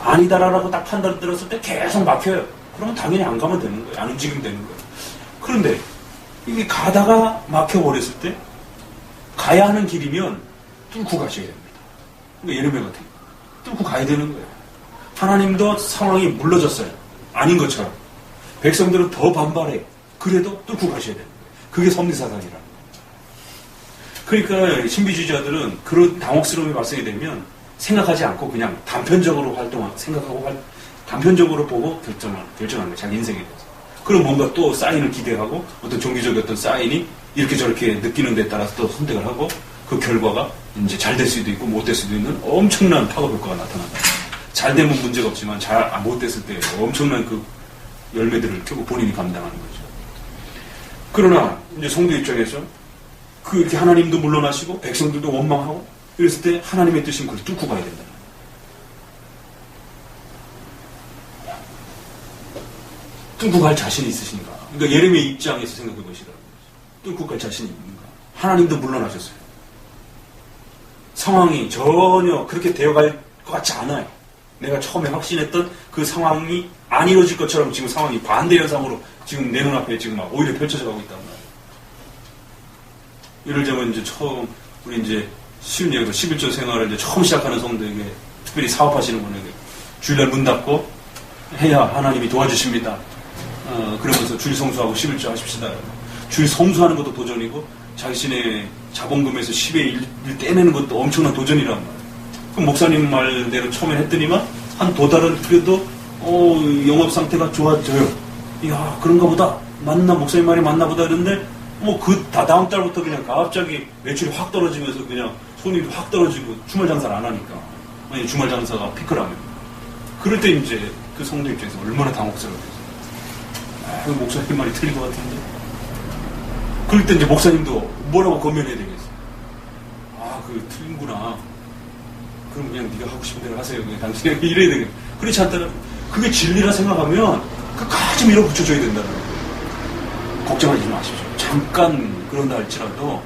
아니다라고 딱 판단 들었을 때 계속 막혀요. 그러면 당연히 안 가면 되는 거예요. 안 움직이면 되는 거예요. 그런데 이게 가다가 막혀버렸을 때 가야 하는 길이면 뚫고 가셔야 됩니다. 그러니까 예레미야 같은 거. 뚫고 가야 되는 거예요. 하나님도 상황이 물러졌어요. 아닌 것처럼. 백성들은 더 반발해. 그래도 뚫고 가셔야 돼요. 그게 섭리사상이라는 거예요. 그러니까 신비주의자들은 그런 당혹스러움이 발생이 되면 생각하지 않고 그냥 단편적으로 생각하고 단편적으로 보고 결정하는 거예요. 자기 인생에 대해서. 그럼 뭔가 또 사인을 기대하고 어떤 종교적인 어떤 사인이 이렇게 저렇게 느끼는 데 따라서 또 선택을 하고 그 결과가 이제 잘 될 수도 있고 못 될 수도 있는 엄청난 파급 효과가 나타난다. 잘 되면 문제가 없지만 못 됐을 때 엄청난 그 열매들을 결국 본인이 감당하는 거죠. 그러나 이제 성도 입장에서 이렇게 하나님도 물러나시고 백성들도 원망하고 이랬을 때 하나님의 뜻인 그걸 뚫고 가야 된다. 뚫고 갈 자신이 있으신가? 그러니까 예레미야 입장에서 생각해 보시라는 거죠. 뚫고 갈 자신이 있는가? 하나님도 물러나셨어요. 상황이 전혀 그렇게 되어갈 것 같지 않아요. 내가 처음에 확신했던 그 상황이 안 이루어질 것처럼 지금 상황이 반대 현상으로 지금 내 눈앞에 지금 막 오히려 펼쳐져 가고 있단 말이에요. 예를 들면 이제 처음 우리 이제 쉬운 얘기로 11조 생활을 이제 처음 시작하는 성도에게 특별히 사업하시는 분에게 주일날 문 닫고 해야 하나님이 도와주십니다. 그러면서 주일 성수하고 11조 하십시다. 주일 성수하는 것도 도전이고 자신의 자본금에서 10의 1 떼내는 것도 엄청난 도전이란 말이에요. 그럼 목사님 말대로 처음에 했더니만 한 도달은 그래도 영업 상태가 좋아져요. 이야 그런가 보다. 목사님 말이 맞나 보다 이랬는데 다음 달부터 그냥 갑자기 매출이 확 떨어지면서 그냥 손님도 확 떨어지고 주말 장사를 안 하니까. 만약 주말 장사가 피크라면. 그럴 때 이제 그 성도 입장에서 얼마나 당혹스러워요. 목사님 말이 틀린 것 같은데. 그럴 때 이제 목사님도 뭐라고 건면해야 되겠어. 틀린구나. 그럼 그냥 네가 하고 싶은 대로 하세요. 그냥 당신이 이래야 되겠네. 그렇지 않다면 그게 진리라 생각하면 끝까지 밀어붙여줘야 된다는 거예요. 걱정하지 마십시오. 잠깐 그런다 할지라도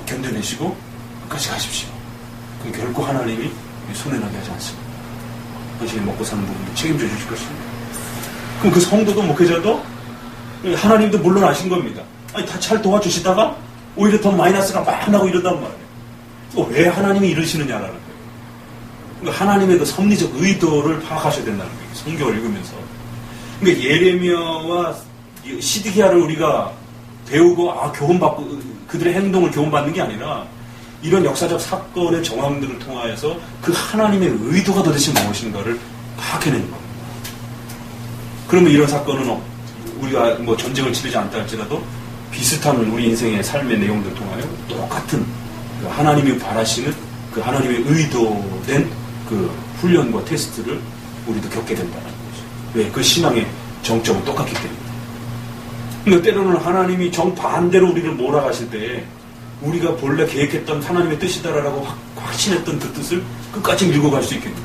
견뎌내시고 끝까지 가십시오. 그럼 결코 하나님이 손해나게 하지 않습니다. 당신이 먹고 사는 부분을 책임져 주실 것입니다. 그럼 그 성도도 목회자도 하나님도 물러나신 겁니다. 다 잘 도와주시다가 오히려 더 마이너스가 막 나고 이런단 말이에요. 왜 하나님이 이러시느냐라는 거예요. 그러니까 하나님의 그 섭리적 의도를 파악하셔야 된다는 거예요. 성경을 읽으면서. 그러니까 예레미야와 시드기야를 우리가 배우고 교훈받고 그들의 행동을 교훈받는 게 아니라 이런 역사적 사건의 정황들을 통하여서 그 하나님의 의도가 도대체 무엇인가를 파악해내는 겁니다. 그러면 이런 사건은 우리가 전쟁을 치르지 않다 할지라도 비슷한 우리 인생의 삶의 내용들을 통하여 똑같은 그 하나님이 바라시는 그 하나님의 의도된 그 훈련과 테스트를 우리도 겪게 된다는 거죠. 왜? 그 신앙의 정점은 똑같기 때문에. 근데 때로는 하나님이 정반대로 우리를 몰아가실 때 우리가 본래 계획했던 하나님의 뜻이다라고 확신했던 그 뜻을 끝까지 밀고 갈 수 있겠네요.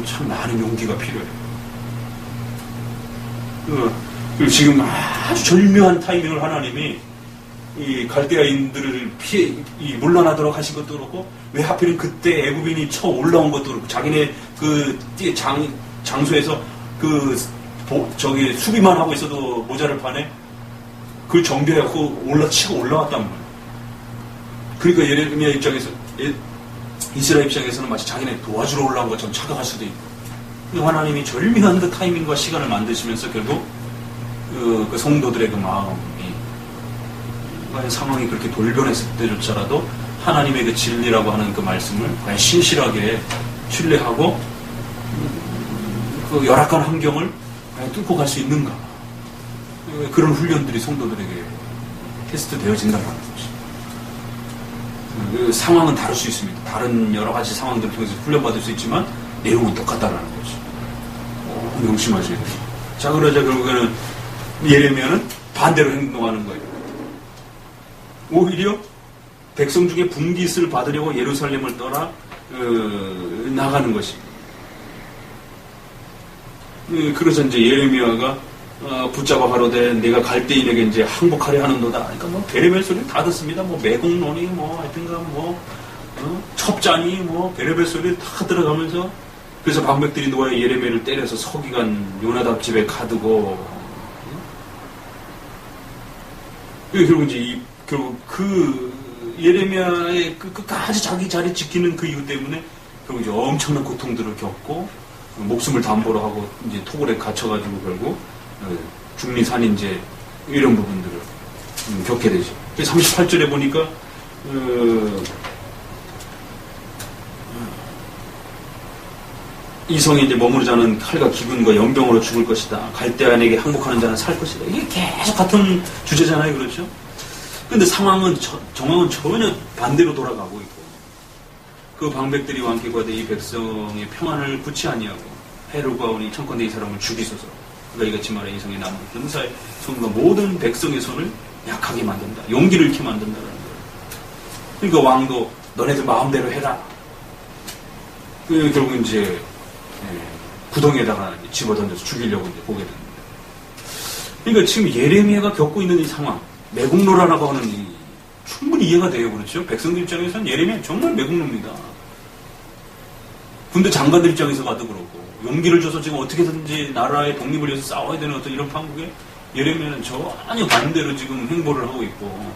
참 많은 용기가 필요해요. 그리고 지금 아주 절묘한 타이밍을 하나님이 이 갈대아인들을 물러나도록 하신 것도 그렇고 왜 하필은 그때 애굽인이 쳐 올라온 것도 그렇고 자기네 그 장소에서 수비만 하고 있어도 모자를 파네 그걸 정비해갖고 치고 올라왔단 말이에요. 그러니까 예레미야 입장에서 이스라엘 입장에서는 마치 자기네 도와주러 올라온 것처럼 착각할 수도 있고 하나님이 절묘한 그 타이밍과 시간을 만드시면서 결국 그 성도들의 그 마음이 과연 상황이 그렇게 돌변했을 때조차라도 하나님의 그 진리라고 하는 그 말씀을 과연 신실하게 신뢰하고 그 열악한 환경을 과연 뚫고 갈 수 있는가 그런 훈련들이 성도들에게 테스트 되어진다는 것이죠. 그 상황은 다를 수 있습니다. 다른 여러 가지 상황들을 통해서 훈련받을 수 있지만 내용은 똑같다는 거죠. 명심하셔야 돼요. 자, 그러자 결국에는 예레미야는 반대로 행동하는 거예요. 오히려 백성 중에 분깃을 받으려고 예루살렘을 떠나 나가는 것입니다. 그래서 이제 예레미야가 붙잡아 가로되 내가 갈대인에게 이제 항복하려 하는도다. 그러니까 베레벨 소리 다 듣습니다. 매국론이 하여튼가 첩자니 베레벨 소리 다 들어가면서 그래서 방백들이 누가 예레미야를 때려서 서기관 요나답 집에 가두고 결국 그 예레미야의 끝까지 자기 자리 지키는 그 이유 때문에 결국 이제 엄청난 고통들을 겪고 목숨을 담보로 하고 이제 토굴에 갇혀가지고 결국 중리산인제 이런 부분들을 겪게 되죠. 38절에 보니까 이성이 이제 머무르 자는 칼과 기근과 연병으로 죽을 것이다. 갈대아에게 항복하는 자는 살 것이다. 이게 계속 같은 주제잖아요, 그렇죠? 근데 상황은 정황은 전혀 반대로 돌아가고 있고, 그 방백들이 왕께과대 이 백성의 평안을 굳지 아니하고 해루가 오니 청컨대 이 사람을 죽이소서. 그가 이같이 말해 이성의 남은 근사의 손과 모든 백성의 손을 약하게 만든다. 용기를 잃게 만든다라는 거예요. 그러니까 왕도 너네들 마음대로 해라. 결국 이제 구덩이에다가 집어던져서 죽이려고 이제 보게 됩니다. 그러니까 지금 예레미야가 겪고 있는 이 상황, 매국노라고 하는 이 충분히 이해가 돼요, 그렇죠? 백성들 입장에서는 예레미야 정말 매국노입니다. 군대 장관들 입장에서 봐도 그렇고, 용기를 줘서 지금 어떻게든지 나라의 독립을 위해서 싸워야 되는 어떤 이런 판국에 예레미야는 전혀 반대로 지금 행보를 하고 있고,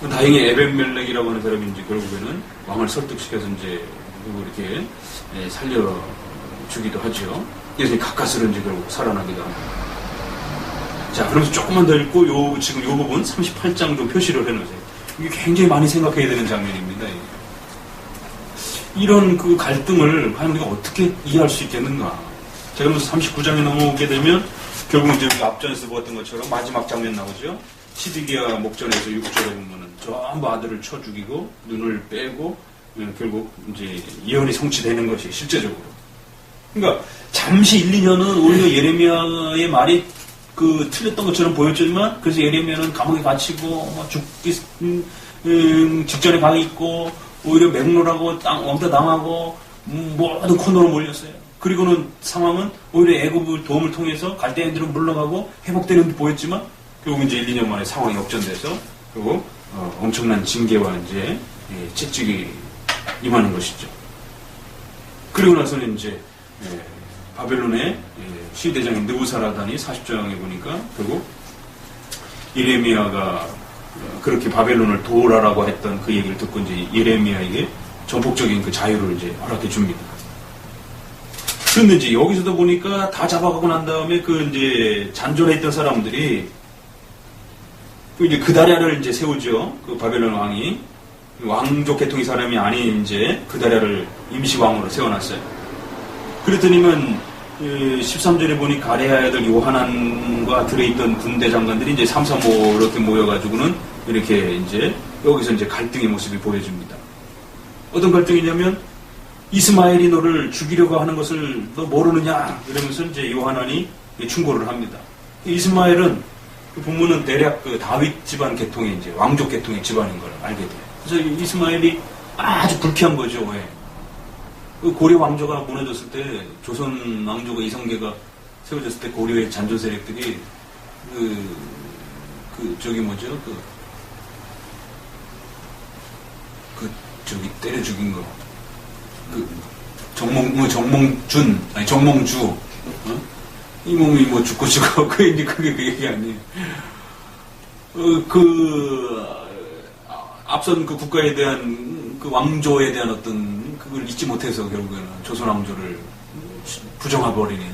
다행히 에벤멜렉이라고 하는 사람이 이제 결국에는 왕을 설득시켜서 이제 이렇게 살려주기도 하죠. 그래서 가까스로 이제 결국 살아나기도 합니다. 자, 그러면서 조금만 더 읽고 지금 요 부분 38장 좀 표시를 해놓으세요. 이게 굉장히 많이 생각해야 되는 장면입니다. 이런 그 갈등을 과연 우리가 어떻게 이해할 수 있겠는가? 자, 그러면서 39장에 넘어오게 되면 결국 이제 우리가 앞전에서 보았던 것처럼 마지막 장면 나오죠. 시드기야 목전에서 6절에 보면은 전부 아들을 쳐 죽이고 눈을 빼고 결국 이제 예언이 성취되는 것이 실제적으로. 그러니까 잠시 1, 2년은 오히려 예레미야의 말이 그 틀렸던 것처럼 보였지만 그래서 예레미야는 감옥에 갇히고 죽기 직전에 가 있고 오히려 맹로라고 왕따 당하고 모든 코너로 몰렸어요. 그리고는 상황은 오히려 애굽의 도움을 통해서 갈대인들은 물러가고 회복되는 듯 보였지만 결국 이제 1, 2년 만에 상황이 역전돼서 결국 엄청난 징계와 이제 채찍이 임하는 것이죠. 그리고 나서는 이제 바벨론의 시대장인 느부사라단이 40장에 보니까 결국 예레미야가 그렇게 바벨론을 도우라라고 했던 그 얘기를 듣고 이제 예레미야에게 전폭적인 그 자유를 이제 허락해 줍니다. 그런데 이제 여기서도 보니까 다 잡아가고 난 다음에 그 이제 잔존해 있던 사람들이 이제 그다랴를 이제 세우죠. 그 바벨론 왕이 왕족 계통의 사람이 아닌 이제 그다랴를 임시 왕으로 세워놨어요. 그랬더니만 13절에 보니 가레아의 아들 요하난과 들어있던 군대 장관들이 이제 3, 3, 5 이렇게 모여가지고는 이렇게 이제 여기서 이제 갈등의 모습이 보여집니다. 어떤 갈등이냐면 이스마엘이 너를 죽이려고 하는 것을 너 모르느냐 이러면서 이제 요하난이 충고를 합니다. 이스마엘은 그 본문은 대략 그 다윗 집안 계통의 이제 왕족 계통의 집안인 걸 알게 돼요. 그래서 이스마엘이 아주 불쾌한 거죠. 왜? 그 고려 왕조가 무너졌을 때 조선 왕조가 이성계가 세워졌을 때 고려의 잔존 세력들이 저기 뭐죠? 저기 때려 죽인 거. 정몽주. 이 몸이 뭐 죽고 그게 그 얘기 아니에요. 앞선 그 국가에 대한 그 왕조에 대한 어떤 그걸 잊지 못해서 결국에는 조선 왕조를 부정해버리는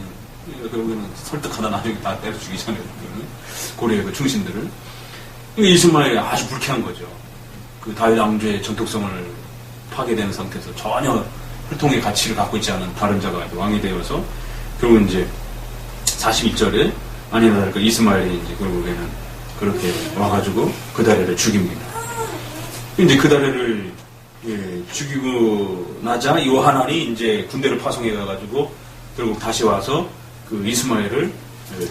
결국에는 설득하다 나중에 다 때려 죽이잖아요. 고려의 그 충신들을. 이스마엘이 아주 불쾌한 거죠. 그 다윗 왕조의 전통성을 파괴되는 상태에서 전혀 혈통의 가치를 갖고 있지 않은 다른 자가 왕이 되어서 결국 이제 42절에 아니나 다를까 이스마엘이 이제 결국에는 그렇게 와가지고 그다랴를 죽입니다. 이제 그다랴를 죽이고 나자 요하난이 이제 군대를 파송해 가가지고 결국 다시 와서 그 이스마엘을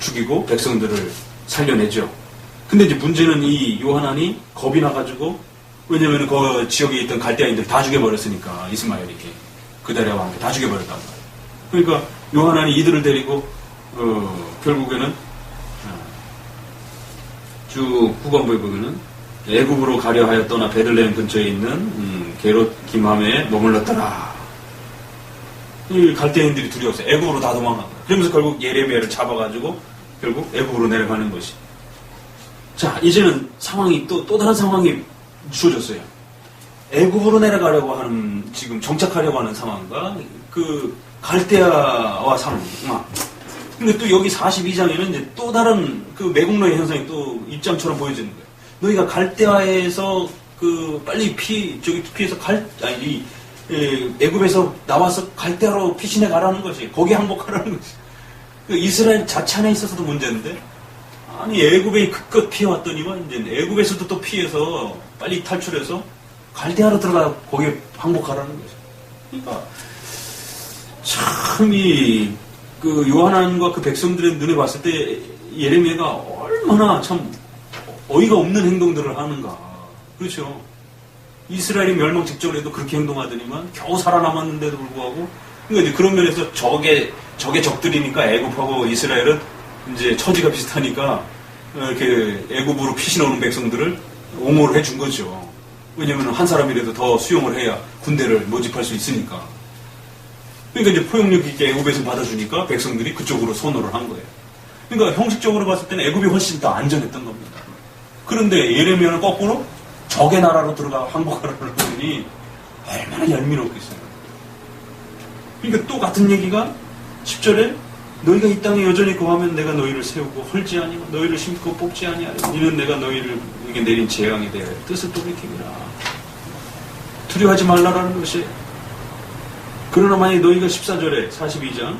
죽이고 백성들을 살려내죠. 근데 이제 문제는 이 요하난이 겁이 나가지고 왜냐면 그 지역에 있던 갈대아인들 다 죽여버렸으니까 이스마엘이 그다랴와 함께 다 죽여버렸단 말이에요. 그러니까 요하난이 이들을 데리고 결국에는 쭉 후반부에 보면은 애굽으로 가려 하여 떠나 베들레헴 근처에 있는 게롯 김함에 머물렀더라. 이 갈대인들이 두려워서 애굽으로 다 도망간다. 그러면서 결국 예레미야를 잡아가지고 결국 애굽으로 내려가는 것이. 자, 이제는 상황이 또 다른 상황이 주어졌어요. 애굽으로 내려가려고 하는 지금 정착하려고 하는 상황과 그 갈대아와 상황. 근데 또 여기 42장에는 이제 또 다른 그 매국노의 현상이 또 입장처럼 보여지는 거예요. 너희가 갈대아에서 그 빨리 피해서 애굽에서 나와서 갈대아로 피신해 가라는 것이, 거기 항복하라는 것이. 이스라엘 자체 안에 있어서도 문제인데, 아니 애굽에 그껏 피해왔더니만 이제 애굽에서도 또 피해서 빨리 탈출해서 갈대아로 들어가 거기에 항복하라는 거죠. 그러니까 참 그 요한과 그 백성들의 눈에 봤을 때 예레미야가 얼마나 참 어이가 없는 행동들을 하는가. 그렇죠. 이스라엘이 멸망 직전에도 그렇게 행동하더니만 겨우 살아남았는데도 불구하고, 그러니까 이제 그런 면에서 적의 적들이니까 애굽하고 이스라엘은 이제 처지가 비슷하니까 이렇게 애굽으로 피신 오는 백성들을 옹호를 해준 거죠. 왜냐면 한 사람이라도 더 수용을 해야 군대를 모집할 수 있으니까. 그러니까 이제 포용력 있게 애굽에서 받아주니까 백성들이 그쪽으로 선호를 한 거예요. 그러니까 형식적으로 봤을 때는 애굽이 훨씬 더 안전했던 겁니다. 그런데 예레미야는 거꾸로 적의 나라로 들어가 항복하라고 하더니 얼마나 얄미웠겠어요. 그러니까 또 같은 얘기가 10절에 너희가 이 땅에 여전히 거하면 내가 너희를 세우고 헐지 아니고 너희를 심고 뽑지 아니하리라. 이는 내가 너희에게 내린 재앙이 되어 뜻을 돌이키리라. 두려워하지 말라라는 것이. 그러나 만약 너희가 14절에 42장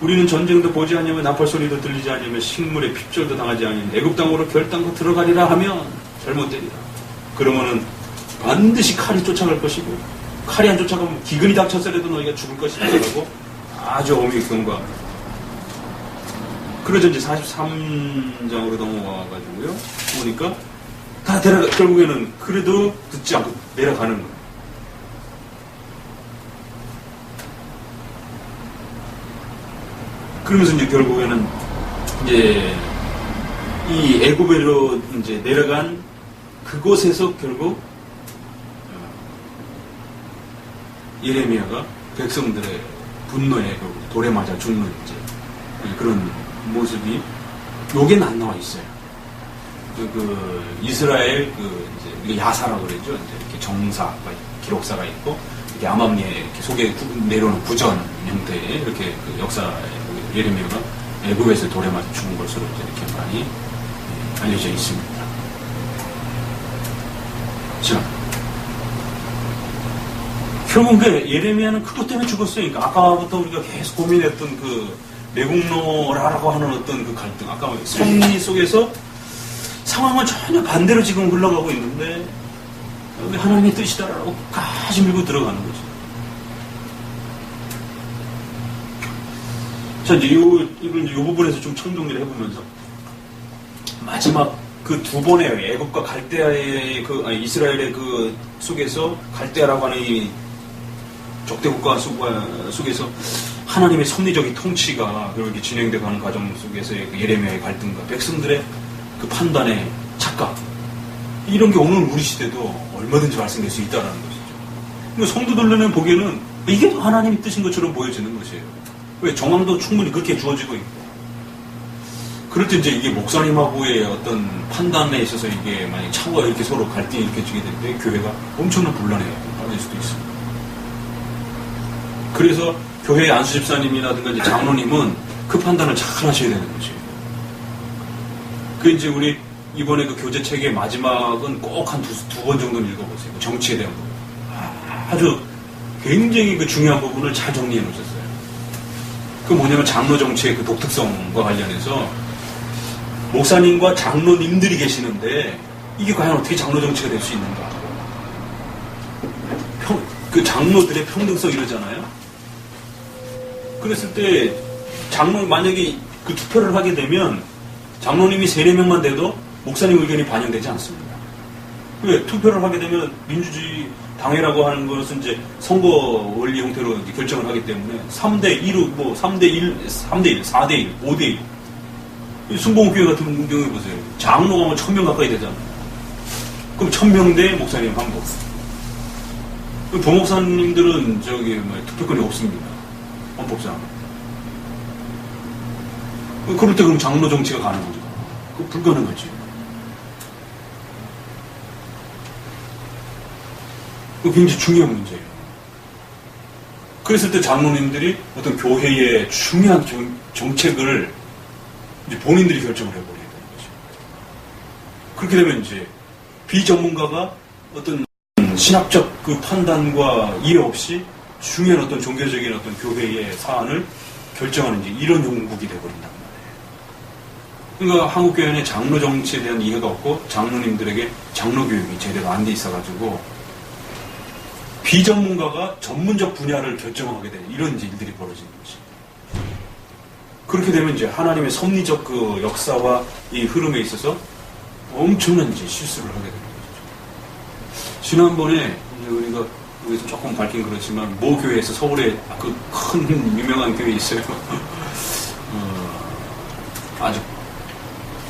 우리는 전쟁도 보지 아니하며 나팔 소리도 들리지 아니하며 식물의 핍절도 당하지 아니하며 애굽 땅으로 결단코 들어가리라 하면 잘못되리라. 그러면은 반드시 칼이 쫓아갈 것이고 칼이 안 쫓아가면 기근이 닥쳤으라도 너희가 죽을 것이라고 아주 어미의 경과. 그러자 이제 43장으로 넘어가가지고요. 보니까 다 결국에는 그래도 듣지 않고 내려가는 거예요. 그러면서 이제 결국에는 이제 이 애굽으로 이제 내려간 그곳에서 결국 예레미야가 백성들의 분노에 돌에 맞아 죽는 이제 그런 모습이 여기는 안 나와 있어요. 그 이스라엘 이제 야사라고 그러죠. 이제 이렇게 정사가 기록사가 있고 이렇게 암암리에 이렇게 속에 내려오는 구전 형태의 이렇게 그 역사 예레미야가 애굽에서 돌에 맞아 죽은 것으로 이렇게 많이 알려져 있습니다. 자, 결국 예레미야는 그것 때문에 죽었어요. 그러니까 아까부터 우리가 계속 고민했던 그 매국노라고 하는 어떤 그 갈등, 아까 섭리 속에서 상황은 전혀 반대로 지금 흘러가고 있는데 하나님의 뜻이다라고 까지 밀고 들어가는 거죠. 자, 이제 이 부분에서 좀 청정리를 해보면서 마지막 그 두 번의 애굽과 갈대아의 이스라엘의 그 속에서 갈대아라고 하는 이 적대국가 속에서 하나님의 섭리적인 통치가 그렇게 진행되어 가는 과정 속에서의 그 예레미야의 갈등과 백성들의 그 판단의 착각, 이런 게 오늘 우리 시대도 얼마든지 발생될 수 있다는 것이죠. 그러니까 성도들은 보기에는 이게 하나님의 뜻인 것처럼 보여지는 것이에요. 왜? 정황도 충분히 그렇게 주어지고 있고. 그럴 때 이제 이게 목사님하고의 어떤 판단에 있어서 이게 만약 차고가 이렇게 서로 갈등이 이렇게 지게 될 때 교회가 엄청난 분란에 빠질 수도 있습니다. 그래서 교회의 안수집사님이라든가 이제 장로님은 그 판단을 잘 하셔야 되는 거죠. 그 이제 우리 이번에 그 교재 책의 마지막은 꼭 한 두 번 정도는 읽어보세요. 정치에 대한 부분. 아주 굉장히 그 중요한 부분을 잘 정리해 놓으셨어요. 그 뭐냐면 장로 정치의 그 독특성과 관련해서 목사님과 장로님들이 계시는데 이게 과연 어떻게 장로 정치가 될 수 있는가? 그 장로들의 평등성 이러잖아요. 그랬을 때 장로 만약에 그 투표를 하게 되면 장로님이 3-4명만 돼도 목사님 의견이 반영되지 않습니다. 왜? 투표를 하게 되면 민주주의 당회라고 하는 것은 이제 선거 원리 형태로 이제 결정을 하기 때문에 3대1, 3대1, 4대1, 5대1. 순복음교회 같은 경우에 보세요. 장로가 뭐 1000명 가까이 되잖아요. 그럼 1000명 대 목사님 한 번. 부목사님들은 투표권이 없습니다. 헌법상. 그럴 때 그럼 장로 정치가 가는 거죠. 그거 불가능하지. 그거 굉장히 중요한 문제예요. 그랬을 때 장로님들이 어떤 교회의 중요한 정책을 이제 본인들이 결정을 해버려야 되는 거죠. 그렇게 되면 이제 비전문가가 어떤 신학적 그 판단과 이해 없이 중요한 어떤 종교적인 어떤 교회의 사안을 결정하는 이런 형국이 되어버린단 말이에요. 그러니까 한국교회는 장로 정치에 대한 이해가 없고 장로님들에게 장로 교육이 제대로 안 돼 있어가지고 비전문가가 전문적 분야를 결정하게 되는 이런 일들이 벌어지는 거지. 그렇게 되면 이제 하나님의 섭리적 그 역사와 이 흐름에 있어서 엄청난 이제 실수를 하게 되는 거죠. 지난번에 우리가 여기서 조금 밝긴 그렇지만 모 교회에서 서울에 그 큰 유명한 교회 있어요. 아주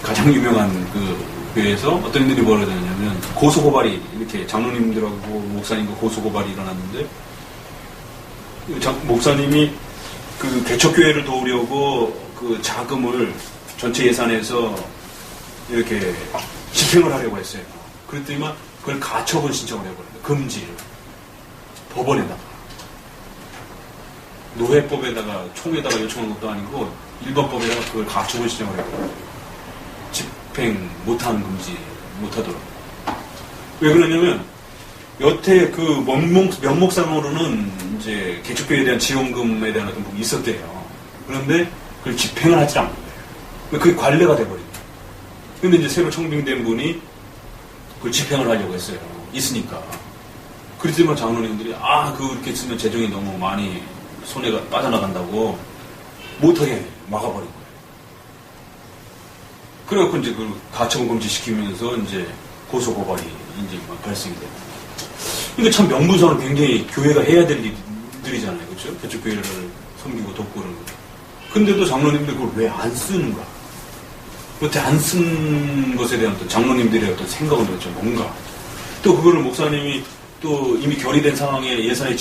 가장 유명한 그 교회에서 어떤 일이 벌어졌냐면 고소고발이 이렇게 장로님들하고 목사님과 고소고발이 일어났는데 목사님이 그 개척교회를 도우려고 그 자금을 전체 예산에서 이렇게 집행을 하려고 했어요. 그랬더니만 그걸 가처분 신청을 해버려요. 금지를. 법원에다가. 노회법에다가 총에다가 요청한 것도 아니고 일반법에다가 그걸 가처분 신청을 해버려요. 집행 못하는 금지 못하도록. 왜 그러냐면 여태 그 면목상으로는 이제 개척교회에 대한 지원금에 대한 어떤 부분이 있었대요. 그런데 그걸 집행을 하지 않는 거예요. 그게 관례가 돼버립니다. 근데 이제 새로 청빙된 분이 그걸 집행을 하려고 했어요. 있으니까. 그랬지만 장로님들이 그렇게 쓰면 재정이 너무 많이 손해가 빠져나간다고 못하게 막아버린 거예요. 그래갖고 이제 그 가처분 금지시키면서 이제 고소고발이 이제 막 발생이 되고. 그러니까 참 명분상으로 굉장히 교회가 해야 될 일들이잖아요. 그렇죠? 개척교회를 섬기고 돕고 그러는 거. 근데도 장로님들 그걸 왜 안 쓰는가? 여태 안 쓴 것에 대한 어떤 장로님들의 어떤 생각은 도대체 뭔가? 또 그거를 목사님이 또 이미 결의된 상황에 예산의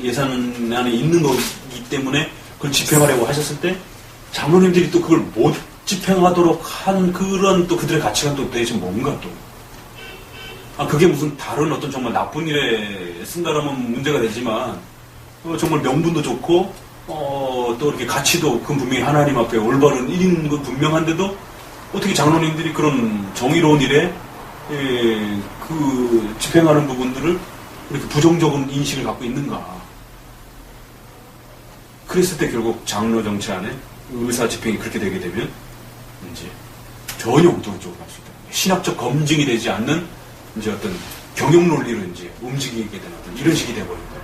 예산 안에 있는 거기 때문에 그걸 집행하려고 하셨을 때 장로님들이 또 그걸 못 집행하도록 한 그런 또 그들의 가치관 또 대체 뭔가 또. 그게 무슨 다른 어떤 정말 나쁜 일에 쓴다라면 문제가 되지만, 정말 명분도 좋고, 또 이렇게 가치도 그 분명히 하나님 앞에 올바른 일인 건 분명한데도 어떻게 장로님들이 그런 정의로운 일에, 그 집행하는 부분들을 이렇게 부정적인 인식을 갖고 있는가. 그랬을 때 결국 장로 정치 안에 의사 집행이 그렇게 되게 되면, 이제 전혀 엉뚱한 쪽으로 갈 수 있다. 신학적 검증이 되지 않는 이제 어떤 경영 논리로 이제 움직이게 되는 어떤 이런 식이 돼버린다.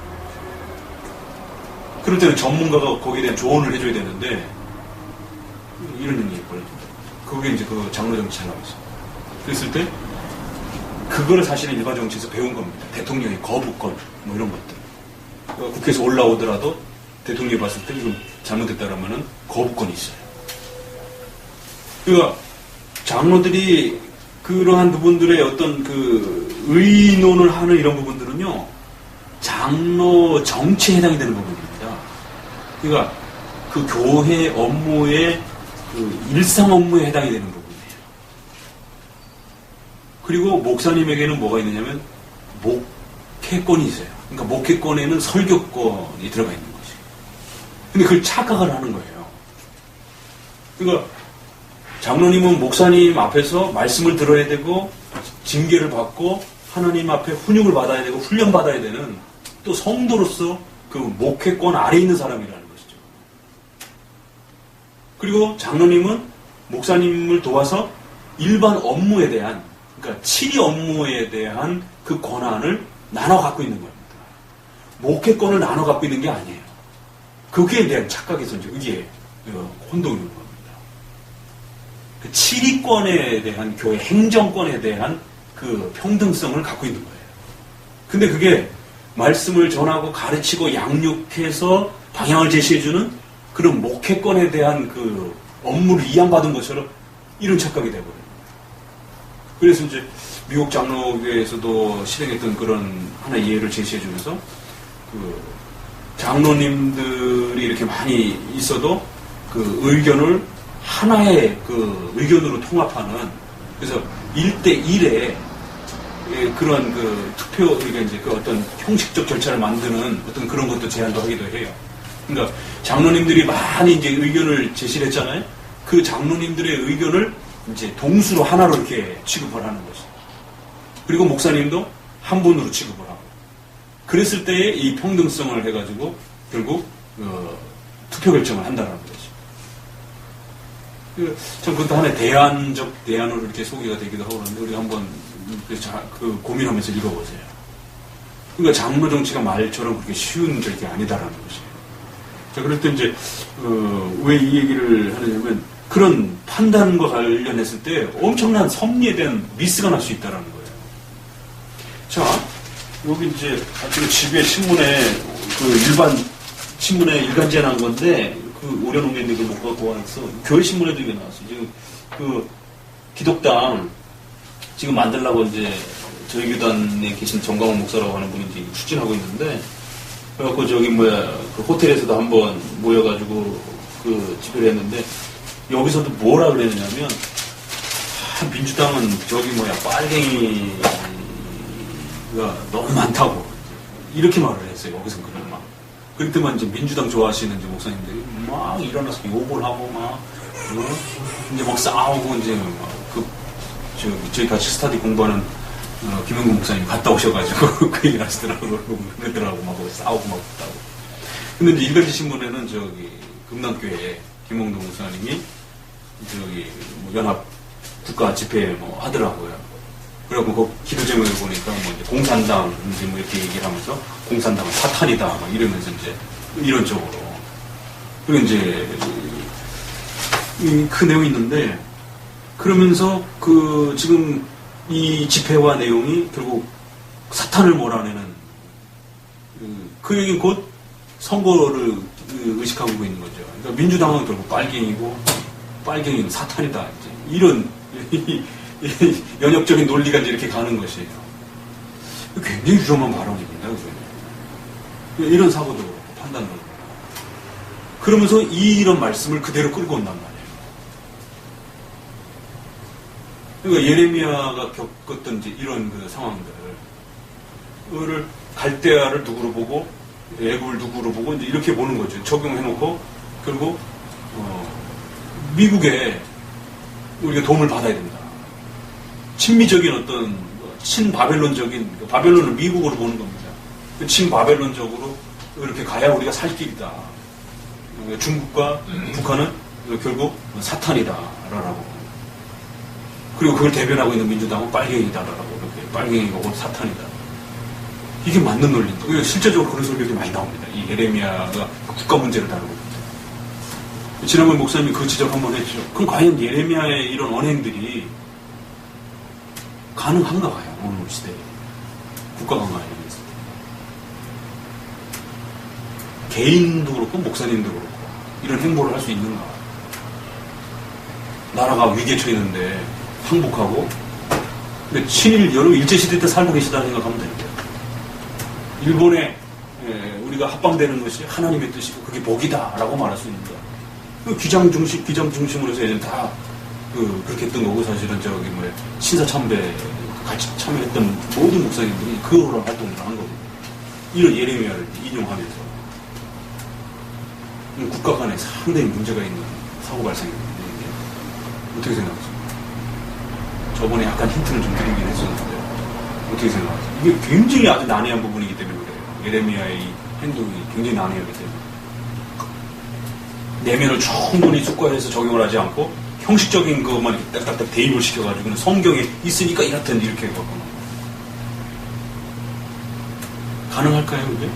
그럴 때는 전문가가 거기에 대한 조언을 해줘야 되는데 이런 일이 벌어진다. 그게 이제 그 장로 정치 하나가 있어. 그랬을 때 그거를 사실은 일반 정치에서 배운 겁니다. 대통령의 거부권 뭐 이런 것들. 국회에서 올라오더라도 대통령이 봤을 때 이건 잘못됐다라면은 거부권이 있어요. 그러니까 장로들이 그러한 부분들의 어떤 그 의논을 하는 이런 부분들은요, 장로 정치에 해당이 되는 부분입니다. 그러니까 그 교회 업무의 그 일상 업무에 해당이 되는 부분이에요. 그리고 목사님에게는 뭐가 있느냐면 목회권이 있어요. 그러니까 목회권에는 설교권이 들어가 있는 거지. 근데 그걸 착각을 하는 거예요. 그러니까 장로님은 목사님 앞에서 말씀을 들어야 되고 징계를 받고 하나님 앞에 훈육을 받아야 되고 훈련받아야 되는 또 성도로서 그 목회권 아래에 있는 사람이라는 것이죠. 그리고 장로님은 목사님을 도와서 일반 업무에 대한, 그러니까 치리 업무에 대한 그 권한을 나눠 갖고 있는 겁니다. 목회권을 나눠 갖고 있는 게 아니에요. 거기에 대한 착각에서 이제 이게 혼동이 오는 겁니다. 그 치리권에 대한 교회 행정권에 대한 그 평등성을 갖고 있는 거예요. 근데 그게 말씀을 전하고 가르치고 양육해서 방향을 제시해주는 그런 목회권에 대한 그 업무를 이양받은 것처럼 이런 착각이 돼버려요. 그래서 이제 미국 장로교회에서도 실행했던 그런 하나의 예를 제시해주면서 그 장로님들이 이렇게 많이 있어도 그 의견을 하나의 그 의견으로 통합하는, 그래서 1대1의 그런 그 투표, 그러니까 이제 그 어떤 형식적 절차를 만드는 어떤 그런 것도 제안도 하기도 해요. 그러니까 장로님들이 많이 이제 의견을 제시를 했잖아요. 그 장로님들의 의견을 이제 동수로 하나로 이렇게 취급을 하는 거죠. 그리고 목사님도 한 분으로 취급을 하고 그랬을 때에 이 평등성을 해가지고 결국 투표 결정을 한다는 거죠. 전 그것도 하나의 대안으로 이렇게 소개가 되기도 하고 그러는데 우리 한번 고민하면서 읽어보세요. 그러니까 장로 정치가 말처럼 그렇게 쉬운 적이 아니다라는 것이에요. 자, 그럴 때 이제 왜 이 얘기를 하느냐면 그런 판단과 관련했을 때 엄청난 섭리에 대한 미스가 날 수 있다라는 거예요. 자, 여기 이제 집에 신문에 일반 신문에 일간지에 난 건데 오려놓은 게 있는데 못 갖고 와서 교회 신문에도 이게 나왔어요. 지금 기독당 지금 만들려고 이제 저희 교단에 계신 정광훈 목사라고 하는 분이 이제 추진하고 있는데 그래갖고 그 호텔에서도 한번 모여가지고 집회를 했는데 여기서도 뭐라 그랬냐면 민주당은 빨갱이가 너무 많다고 이렇게 말을 했어요. 여기서 그냥 막 그때만 이제 민주당 좋아하시는 이제 목사님들이 막 일어나서 욕을 하고 이제 막 싸우고 이제 저희 같이 스타디 공부하는 김영구 목사님 갔다 오셔가지고 그 얘기를 하시더라고요. 그러더라고 막 싸우고 막 그랬다고. 근데 이제 일간지 신문에는 금남교회 김홍동 목사님이 연합 국가 집회 하더라고요. 그래갖고 그 기도 제목을 보니까 이제 공산당 이제 이렇게 얘기를 하면서 공산당은 사탄이다 막 이러면서 이제 이런 쪽으로. 그리고 이제 그 내용이 있는데 그러면서 지금 이 집회와 내용이 결국 사탄을 몰아내는 그 얘기 곧 선거를 의식하고 있는 거죠. 그러니까 민주당은 결국 빨갱이는 사탄이다. 이제 이런 연역적인 논리가 이제 이렇게 가는 것이에요. 굉장히 위험한 발언입니다. 이런 사고도 그렇고 판단도 그렇고. 그러면서 이런 말씀을 그대로 끌고 온단 말이에요. 그러니까 예레미야가 겪었던 이제 이런 상황들을 갈대아를 누구로 보고 애굽을 누구로 보고 이제 이렇게 보는 거죠. 적용해놓고 결국 미국에 우리가 도움을 받아야 된다. 친미적인 어떤 친바벨론적인 바벨론을 미국으로 보는 겁니다. 친바벨론적으로 이렇게 가야 우리가 살 길이다. 중국과 북한은 결국 사탄이다라고. 그리고 그걸 대변하고 있는 민주당은 빨갱이다라고 이렇게 빨갱이가 곧 사탄이다. 이게 맞는 논리인데 실제적으로 그런 소리들이 많이 나옵니다. 이 예레미야가 국가 문제를 다루고 있죠. 지난번 목사님이 그 지적 한번 했죠. 그럼 과연 예레미야의 이런 언행들이 가능한가 봐요. 오늘 시대에. 국가가 아니면서. 개인도 그렇고 목사님도 그렇고 이런 행보를 할 수 있는가. 나라가 위기에 처했는데 항복하고 근데 친일 여러 일제시대 때 살고 계시다는 생각하면 됩니다. 일본에 우리가 합방되는 것이 하나님의 뜻이고 그게 복이다라고 말할 수 있는다. 귀장 중심으로 해서 예전 다 그렇게 했던 거고 사실은 신사참배 같이 참여했던 모든 목사님들이 그런 활동을 한 거거든요. 이런 예레미야를 인용하면서 국가 간에 상당히 문제가 있는 사고 발생입니다. 어떻게 생각하세요? 저번에 약간 힌트를 좀 드리긴 했었는데 어떻게 생각하세요? 이게 굉장히 아주 난해한 부분이기 때문에 그래요. 예레미야의 이 행동이 굉장히 난해하기 때문에 내면을 충분히 숙고해서 적용을 하지 않고 형식적인 것만 이렇게 딱딱딱 대입을 시켜가지고는 성경에 있으니까 이렇든 이렇게 해갖고 가능할까요, 그게?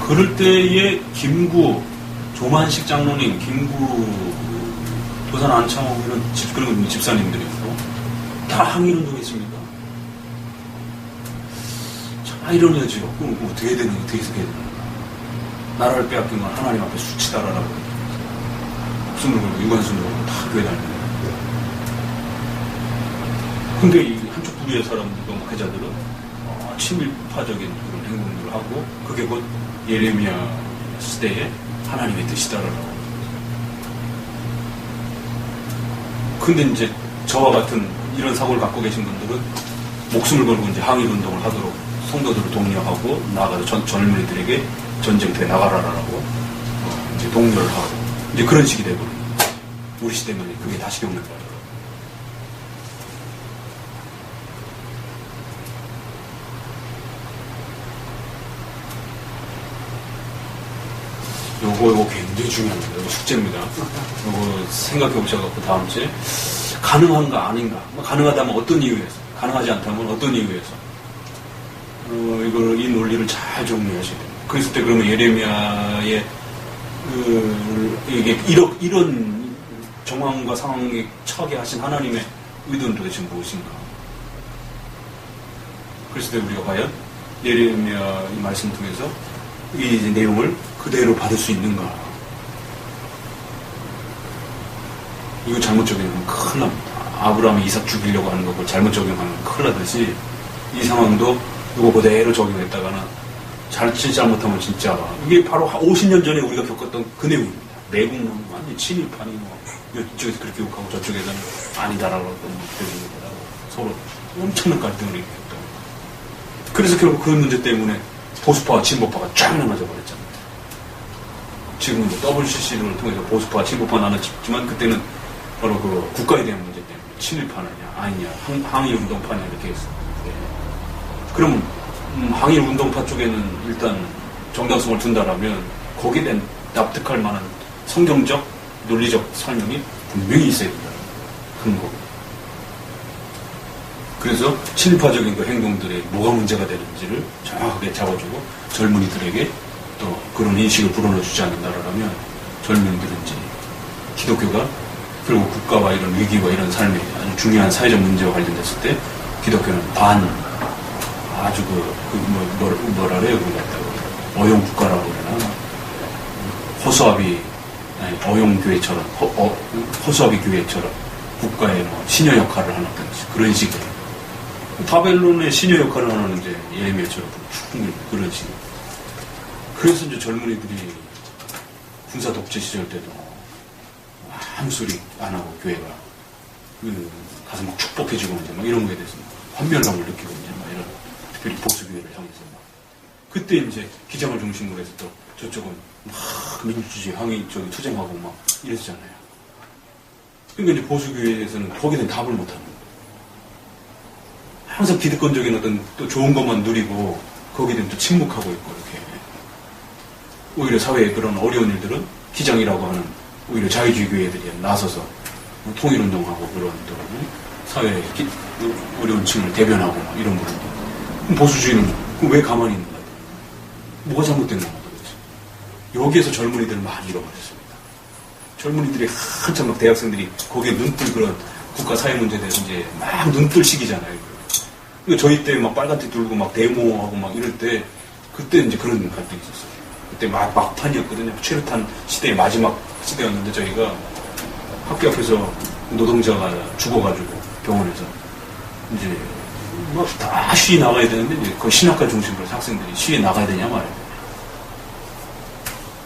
그럴 때에 조만식 장로님, 도산 안창호 이런 그런 집사님들이고 다 항일운동이 있습니다. 참 아이러니하죠. 그럼 어떻게 해야 되는지, 어떻게 해석해야 되는가. 나라를 빼앗긴 건 하나님 앞에 수치다라고 목숨을 걸고 유관순으로 다 교회 다니는. 근데 이 한쪽 부류의 사람들과 목회자들은 친밀파적인 그런 행동들을 하고 그게 곧 예레미야 시대에 하나님의 뜻이다라고. 근데 이제 저와 같은 이런 사고를 갖고 계신 분들은 목숨을 걸고 이제 항일운동을 하도록 성도들을 독려하고 나아가서 젊은이들에게 전쟁터에 나가라라고 이제 독려를 하고 이제 그런 식이 되거든요. 우리 시대면 그게 다시 겪는 거예요. 요거 굉장히 중요한 거예요. 이거 숙제입니다. 요거 생각해 보셔갖고 다음 주에 가능한가 아닌가, 가능하다면 어떤 이유에서, 가능하지 않다면 어떤 이유에서 이걸 이 논리를 잘 정리하셔야 됩니다. 그랬을 때 그러면 예레미야의 이게 이런 정황과 상황에 처하게 하신 하나님의 의도는 도대체 무엇인가? 그랬을 때 우리가 과연 예레미야 이 말씀을 통해서 이 내용을 그대로 받을 수 있는가? 이거 잘못 적용하면 큰일 납니다. 아브라함이 이삭 죽이려고 하는 거 잘못 적용하면 큰일 나듯이 이 상황도 이거 그대로 적용했다가는 잘못하면 진짜 이게 바로 50년 전에 우리가 겪었던 그 내용입니다. 매국노 완전 친일파니 이쪽에서 그렇게 욕하고 저쪽에서는 아니다라고 서로 엄청난 갈등을 일으켰던. 그래서 결국 그 문제 때문에 보수파와 진보파가 쫙 나눠져 버렸잖아요. 지금은 WCC를 통해서 보수파와 진보파 나눠졌지만 그때는 바로 그 국가에 대한 문제 때문에 친일파냐 아니냐 항일운동파냐 이렇게 했어요. 그럼 항일운동파 쪽에는 일단 정당성을 둔다라면 거기에 대한 납득할 만한 성경적 논리적 설명이 분명히 있어야 된다는 근거. 그래서 친일파적인 그 행동들에 뭐가 문제가 되는지를 정확하게 잡아주고 젊은이들에게 또 그런 인식을 불어넣어주지 않는다라면 젊은이들은 이제 기독교가 결국 국가와 이런 위기와 이런 삶에 아주 중요한 사회적 문제와 관련됐을 때 기독교는 아주 뭐라 그래요? 어용 국가라고 그러나 허수아비 어용 교회처럼 허수아비 교회처럼 국가의 신여 역할을 하는 그런 식의 바벨론의 신여 역할을 하는 이제 예레미야처럼 충분히 그런 식. 그래서 이제 젊은이들이 군사 독재 시절 때도 아무 소리 안 하고 교회가 가서 막 축복해주고 막 이런 거에 대해서 환멸감을 느끼고 이제 막 이런 특별히 보수 교회를 향해서 막 그때 이제 기장을 중심으로 해서 또 저쪽은 막 민주주의 항의 쪽에 투쟁하고 막 이랬잖아요. 그러니까 이제 보수 교회에서는 거기에 대한 답을 못 하는 거예요. 항상 기득권적인 어떤 또 좋은 것만 누리고 거기에 대한 또 침묵하고 있고 이렇게 오히려 사회의 그런 어려운 일들은 기장이라고 하는 오히려 자유주의 교회들이 나서서 통일운동하고 그런 또 사회의 어려운 층을 대변하고 이런 부분. 보수주의는 왜 가만히 있는 거야? 뭐가 잘못된 거야 도대체? 여기에서 젊은이들을 많이 잃어버렸습니다. 젊은이들이 한참 막 대학생들이 거기에 눈뜰 그런 국가 사회 문제에 대해서 이제 막 눈뜰 시기잖아요. 그러니까 저희 때 막 빨간띠 들고 막 데모하고 막 이럴 때 그때 이제 그런 갈등이 있었어요. 그때 막판이었거든요. 최루탄 시대의 마지막 시대였는데 저희가 학교 앞에서 노동자가 죽어가지고 병원에서 이제 막 다 시위 나가야 되는데 이제 거의 신학과 중심으로 해서 학생들이 시위에 나가야 되냐 말아야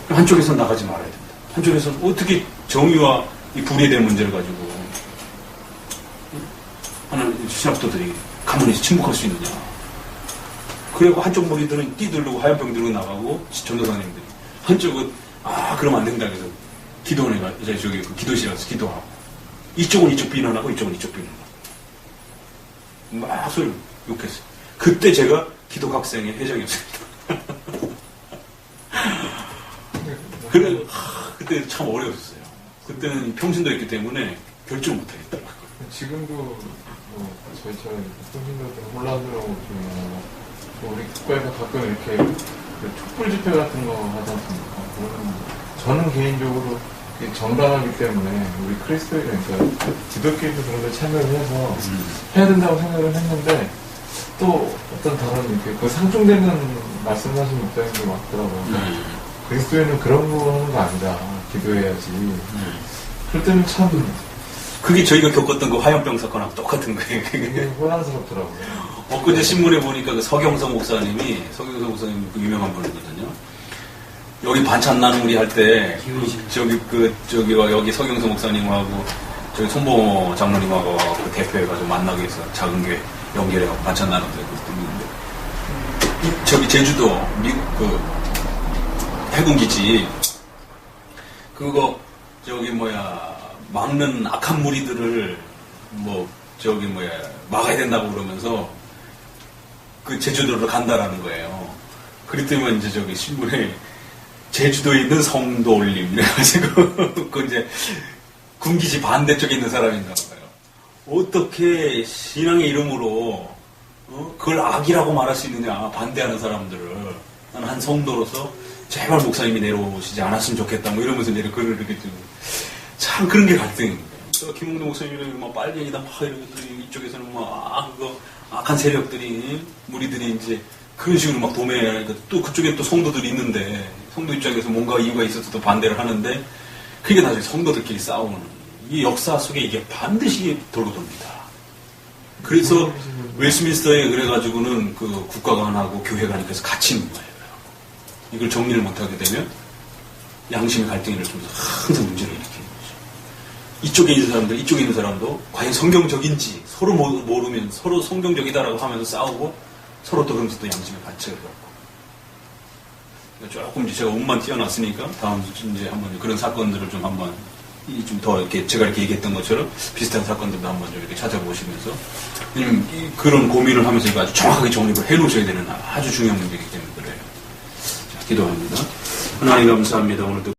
되냐. 한쪽에서는 나가지 말아야 된다. 한쪽에서는 어떻게 정의와 이 불의에 대한 문제를 가지고 하는 신학도들이 가만히 침묵할 수 있느냐. 그리고 한쪽 머리들은 띠들고 하얀병 들고 나가고 전도사님들이 한쪽은 그러면 안 된다 그래서 기도원에가 저기 그 기도실에 가서 기도하고 이쪽은 이쪽 비난하고 이쪽은 이쪽 비난하고 막 소리 욕했어요. 그때 제가 기독학생의 회장이었습니다. 그래 그때 참 어려웠어요. 그때는 평신도 있기 때문에 결정 못하겠더라고요. 지금도 저희처럼 평신도들 혼란스러운 중에 우리 국가에서 가끔 이렇게 촛불 집회 같은 거 하지 않습니까? 그러면 저는 개인적으로 정당하기 때문에 우리 그리스도인이니까 기독교인도 그런 데 참여를 해서 해야 된다고 생각을 했는데 또 어떤 다른 이렇게 그 상충되는 말씀하신 입장인 것 같더라고요. 그리스도인은 그런 거 하는 거 아니다. 기도해야지. 그럴 때는 참 그게 저희가 겪었던 그 화염병 사건하고 똑같은 거예요. 되게 혼란스럽더라고요. 엊그제 신문에 보니까 그 서경석 목사님 그 유명한 분이거든요. 여기 반찬 나눔 우리 할 때 여기 서경석 목사님하고 저기 손보 장로님하고 그 대표해가지고 만나기 위해서 작은 교회 연결해가지고 반찬 나눔 했는데 저기 제주도 미국 그 해군기지 그거 저기 막는 악한 무리들을 막아야 된다고 그러면서 그 제주도로 간다라는 거예요. 그랬더니 이제 신문에 제주도에 있는 성도 올림 이래가지고 그 이제 군기지 반대쪽에 있는 사람인가 봐요. 어떻게 신앙의 이름으로 그걸 악이라고 말할 수 있느냐, 반대하는 사람들을. 나는 한 성도로서 제발 목사님이 내려오시지 않았으면 좋겠다 이러면서 이제 글을 이렇게 쓰고. 참 그런 게 갈등입니다. 김홍도 목사님이랑 막 빨갱이다 막 이런 것들이 이쪽에서는 막 악한 세력들이 무리들이 이제 그런 식으로 막 도매하니까 또 그쪽에 또 성도들이 있는데 성도 입장에서 뭔가 이유가 있어서 또 반대를 하는데 그게 나중에 성도들끼리 싸우는 이 역사 속에 이게 반드시 돌고 돕니다. 그래서 웨스민스터에 그래가지고는 그 국가관하고 교회관께서 같이 있는 거예요. 이걸 정리를 못하게 되면 양심의 갈등을 통해서 항상 문제를 일으키는 거죠. 이쪽에 있는 사람들, 이쪽에 있는 사람도 과연 성경적인지 서로 모르면 서로 성경적이다라고 하면서 싸우고 서로 또 그러면서 또 양심의 가책을 갖고. 조금 이제 제가 운만 튀어났으니까 다음 이제 한번 그런 사건들을 좀 한번 좀 더 이렇게 제가 이렇게 얘기했던 것처럼 비슷한 사건들도 한번 좀 이렇게 찾아보시면서 왜냐면 그런 고민을 하면서 이거 아주 정확하게 정립을 해 놓으셔야 되는 아주 중요한 문제이기 때문에 그래요. 자, 기도합니다. 하나님 감사합니다. 오늘도